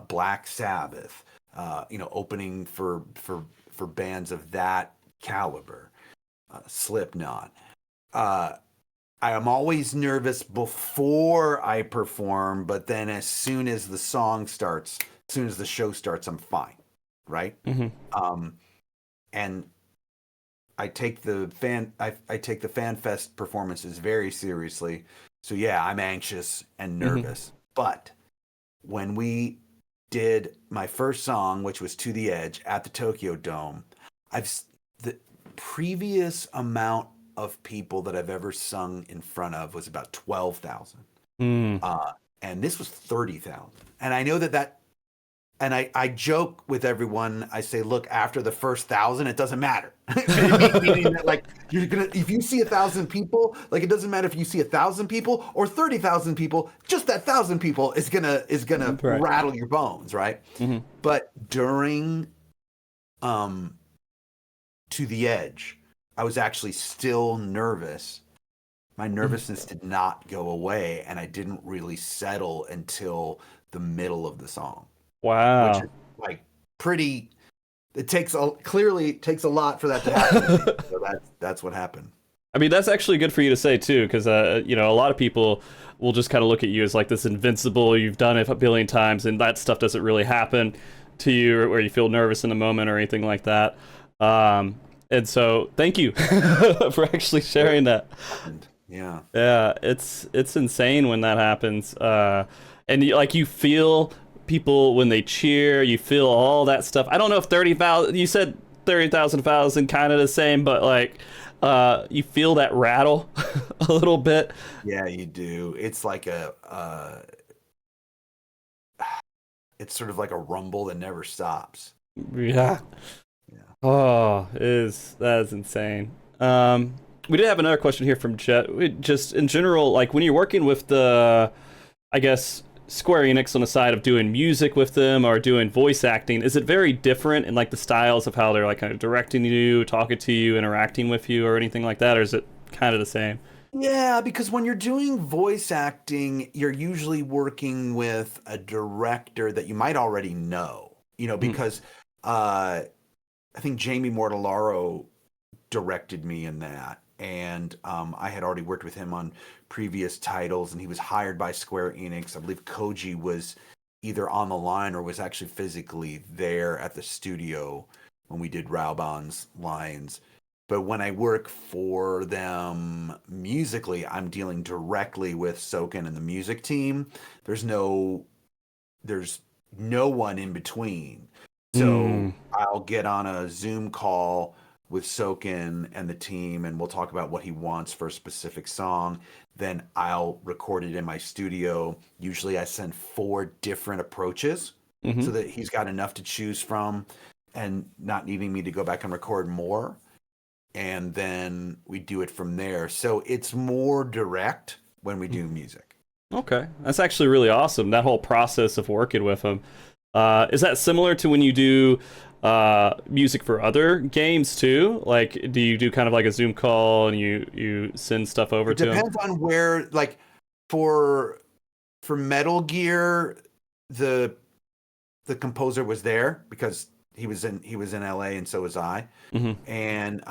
Black Sabbath, opening for bands of that caliber, Slipknot. I am always nervous before I perform, but then as soon as the song starts, as soon as the show starts, I'm fine, right? And I take the FanFest performances very seriously. So yeah, I'm anxious and nervous. But when we did my first song, which was To the Edge at the Tokyo Dome, the previous amount of people that I've ever sung in front of was about 12,000. And this was 30,000. And I know that and I joke with everyone. I say, look, after the first 1,000, it doesn't matter. Meaning that, like, if you see 1,000 people, like, it doesn't matter if you see 1,000 people or 30,000 people. Just that 1,000 people is gonna rattle your bones, right? But during To the Edge, I was actually still nervous. My nervousness did not go away, and I didn't really settle until the middle of the song. Wow. Which is like pretty. Clearly takes a lot for that to happen. So that's what happened. I mean, that's actually good for you to say too, because a lot of people will just kind of look at you as like this invincible. You've done it a billion times, and that stuff doesn't really happen to you, or you feel nervous in the moment or anything like that. And so, thank you for actually sharing that. Yeah. Yeah, it's insane when that happens, and you feel people when they cheer, you feel all that stuff. I don't know if 30,000, you said 30,000 kind of the same, but like you feel that rattle a little bit. Yeah, you do. It's like it's sort of like a rumble that never stops. Yeah. Oh, that is insane. We did have another question here from Jet. Just in general, like when you're working with the, I guess, Square Enix on the side of doing music with them or doing voice acting, is it very different in like the styles of how they're like kind of directing you, talking to you, interacting with you, or anything like that, or is it kind of the same? Yeah, because when you're doing voice acting, you're usually working with a director that you might already know, because I think Jamie Mortellaro directed me in that. And I had already worked with him on previous titles, and he was hired by Square Enix. I believe Koji was either on the line or was actually physically there at the studio when we did Raoban's lines. But when I work for them musically, I'm dealing directly with Soken and the music team. There's no one in between. So I'll get on a Zoom call with Soken and the team, and we'll talk about what he wants for a specific song. Then I'll record it in my studio. Usually I send 4 different approaches so that he's got enough to choose from and not needing me to go back and record more. And then we do it from there. So it's more direct when we do music. Okay. That's actually really awesome, that whole process of working with him. Is that similar to when you do music for other games too? Like, do you do kind of like a Zoom call and you send stuff over to him? It depends on where, like, for Metal Gear, the composer was there because He was in LA, and so was I. Hmm. And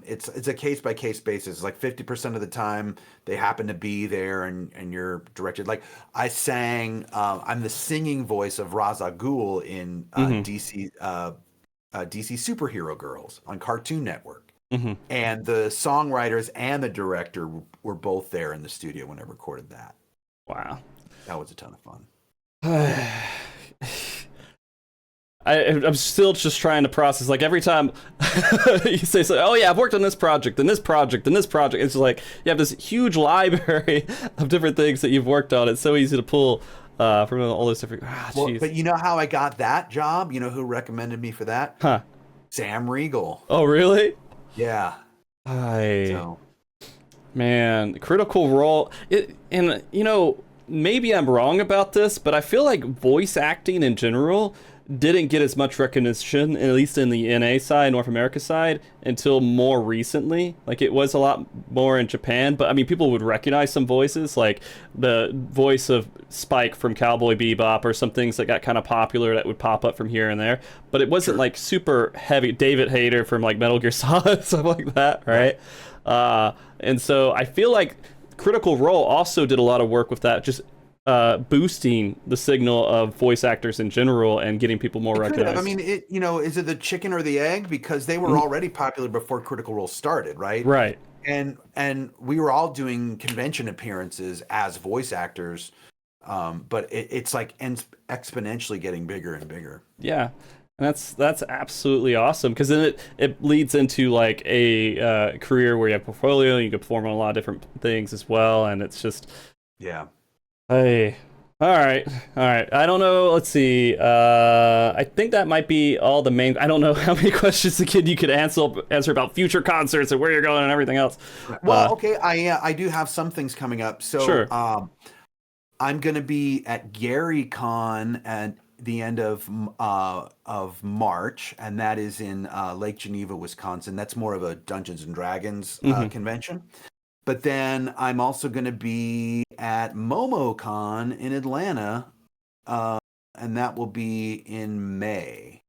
it's a case by case basis. Like 50% of the time they happen to be there, and you're directed. Like I sang, I'm the singing voice of Ra's al Ghul in Hmm. DC Superhero Girls on Cartoon Network. Hmm. And the songwriters and the director were both there in the studio when I recorded that. Wow. That was a ton of fun. I'm still just trying to process. Like every time you say, so, "Oh yeah, I've worked on this project and this project and this project," it's like you have this huge library of different things that you've worked on. It's so easy to pull from all those different. Well, Jeez. but you know how I got that job? You know who recommended me for that? Huh? Sam Riegel. Oh really? Yeah. I So Man, Critical Role. And maybe I'm wrong about this, but I feel like voice acting in general didn't get as much recognition, at least in the NA side, North America side, until more recently. Like it was a lot more in Japan, but I mean, people would recognize some voices, like the voice of Spike from Cowboy Bebop, or some things that got kind of popular that would pop up from here and there. But it wasn't like super heavy. David Hayter from like Metal Gear Solid, stuff like that, right? And so I feel like Critical Role also did a lot of work with that, just boosting the signal of voice actors in general and getting people more recognized. I mean, is it the chicken or the egg? Because they were already popular before Critical Role started, right? Right. And we were all doing convention appearances as voice actors, but it's like exponentially getting bigger and bigger. Yeah. And that's absolutely awesome, because then it leads into like a career where you have portfolio, you can perform on a lot of different things as well, and it's just Yeah. Hey, all right. I don't know. Let's see. I think that might be all the main. I don't know how many questions again you could answer about future concerts and where you're going and everything else. Well, okay, I do have some things coming up. So, Sure. I'm going to be at GaryCon at the end of March, and that is in Lake Geneva, Wisconsin. That's more of a Dungeons and Dragons convention. But then I'm also going to be at MomoCon in Atlanta, and that will be in May.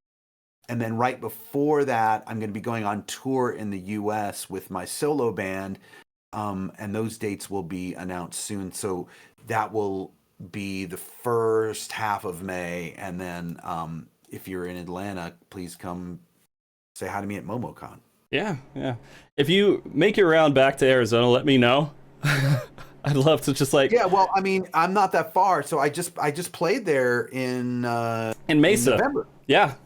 And then right before that, I'm going to be going on tour in the U.S. with my solo band, and those dates will be announced soon. So that will be the first half of May. And then if you're in Atlanta, please come say hi to me at MomoCon. Yeah. If you make your round back to Arizona, let me know. I'd love to just like. Yeah, well, I mean, I'm not that far, so I just played there in Mesa. in November. Yeah.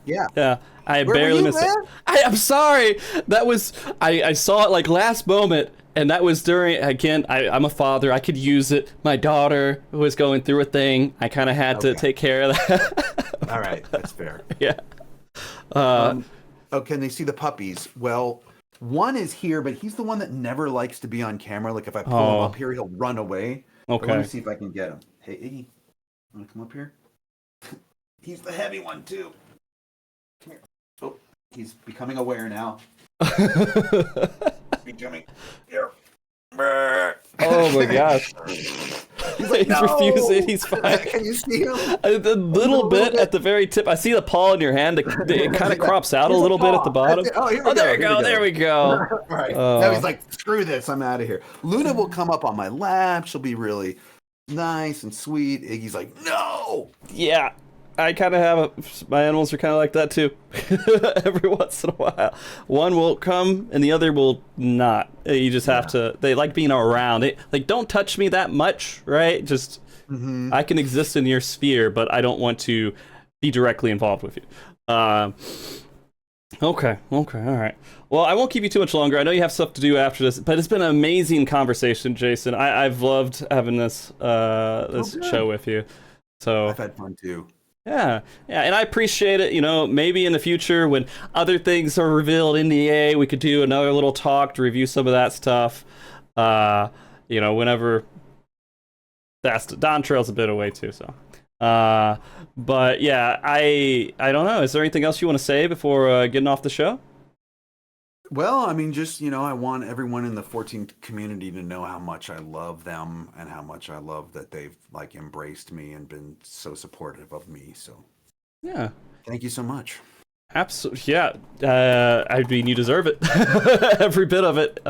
I Where barely were you, missed man? it. I'm sorry. That was I saw it like last moment, and that was during, again, I'm a father. I could use it. My daughter was going through a thing. I kind of had to take care of that. All right, that's fair. Yeah. Oh, can they see the puppies? Well, one is here, but he's the one that never likes to be on camera. Like if I pull him up here, he'll run away. Okay. But let me see if I can get him. Hey, Iggy, want to come up here? He's the heavy one too. Come here. Oh, he's becoming aware now. Becoming here. Oh my gosh. He's like, He's refusing. He's fine. Can you see him? A little bit at the very tip. I see the paw in your hand. It kind of crops out a little bit at the bottom. Oh, there we go. There we go. All right. Now he's like, screw this. I'm out of here. Luna will come up on my lap. She'll be really nice and sweet. Iggy's like, no. Yeah. I kind of have my animals are kind of like that too. Every once in a while, one will come and the other will not. You just have to. They like being around. They like, don't touch me that much, right? Just I can exist in your sphere, but I don't want to be directly involved with you. Okay, all right. Well, I won't keep you too much longer. I know you have stuff to do after this, but it's been an amazing conversation, Jason. I've loved having this show with you. So I've had fun too. Yeah, and I appreciate it. Maybe in the future when other things are revealed in the EA, we could do another little talk to review some of that stuff. Whenever Dawn Trail's a bit away too, so. But yeah, I don't know. Is there anything else you want to say before getting off the show? Well, I mean, just, I want everyone in the 14 community to know how much I love them and how much I love that they've like embraced me and been so supportive of me. So yeah, thank you so much. Absolutely, yeah. I mean, you deserve it, every bit of it.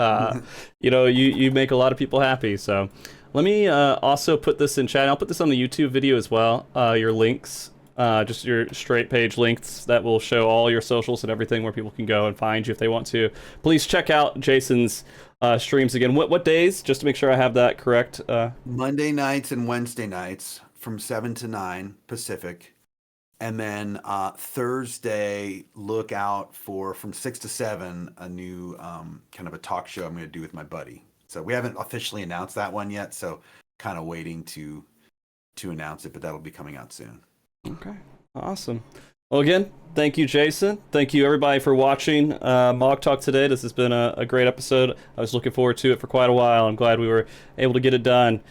You know, you make a lot of people happy. So, let me also put this in chat. I'll put this on the YouTube video as well. Your links, just your straight page links that will show all your socials and everything where people can go and find you if they want to. Please check out Jason's streams again. What days? Just to make sure I have that correct. Monday nights and Wednesday nights from 7 to 9 Pacific. And then Thursday, look out for from 6 to 7, a new kind of a talk show I'm going to do with my buddy. So we haven't officially announced that one yet, so kind of waiting to announce it, but that'll be coming out soon. Okay, awesome. Well, again, thank you, Jason. Thank you, everybody, for watching MogTalk today. This has been a great episode. I was looking forward to it for quite a while. I'm glad we were able to get it done.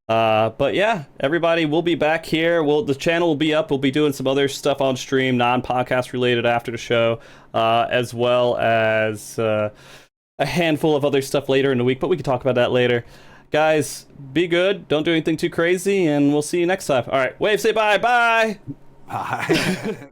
But yeah, everybody, we'll be back here. The channel will be up. We'll be doing some other stuff on stream, non-podcast related after the show, as well as a handful of other stuff later in the week, but we can talk about that later. Guys, be good. Don't do anything too crazy, and we'll see you next time. All right, Wave, say bye. Bye. Bye.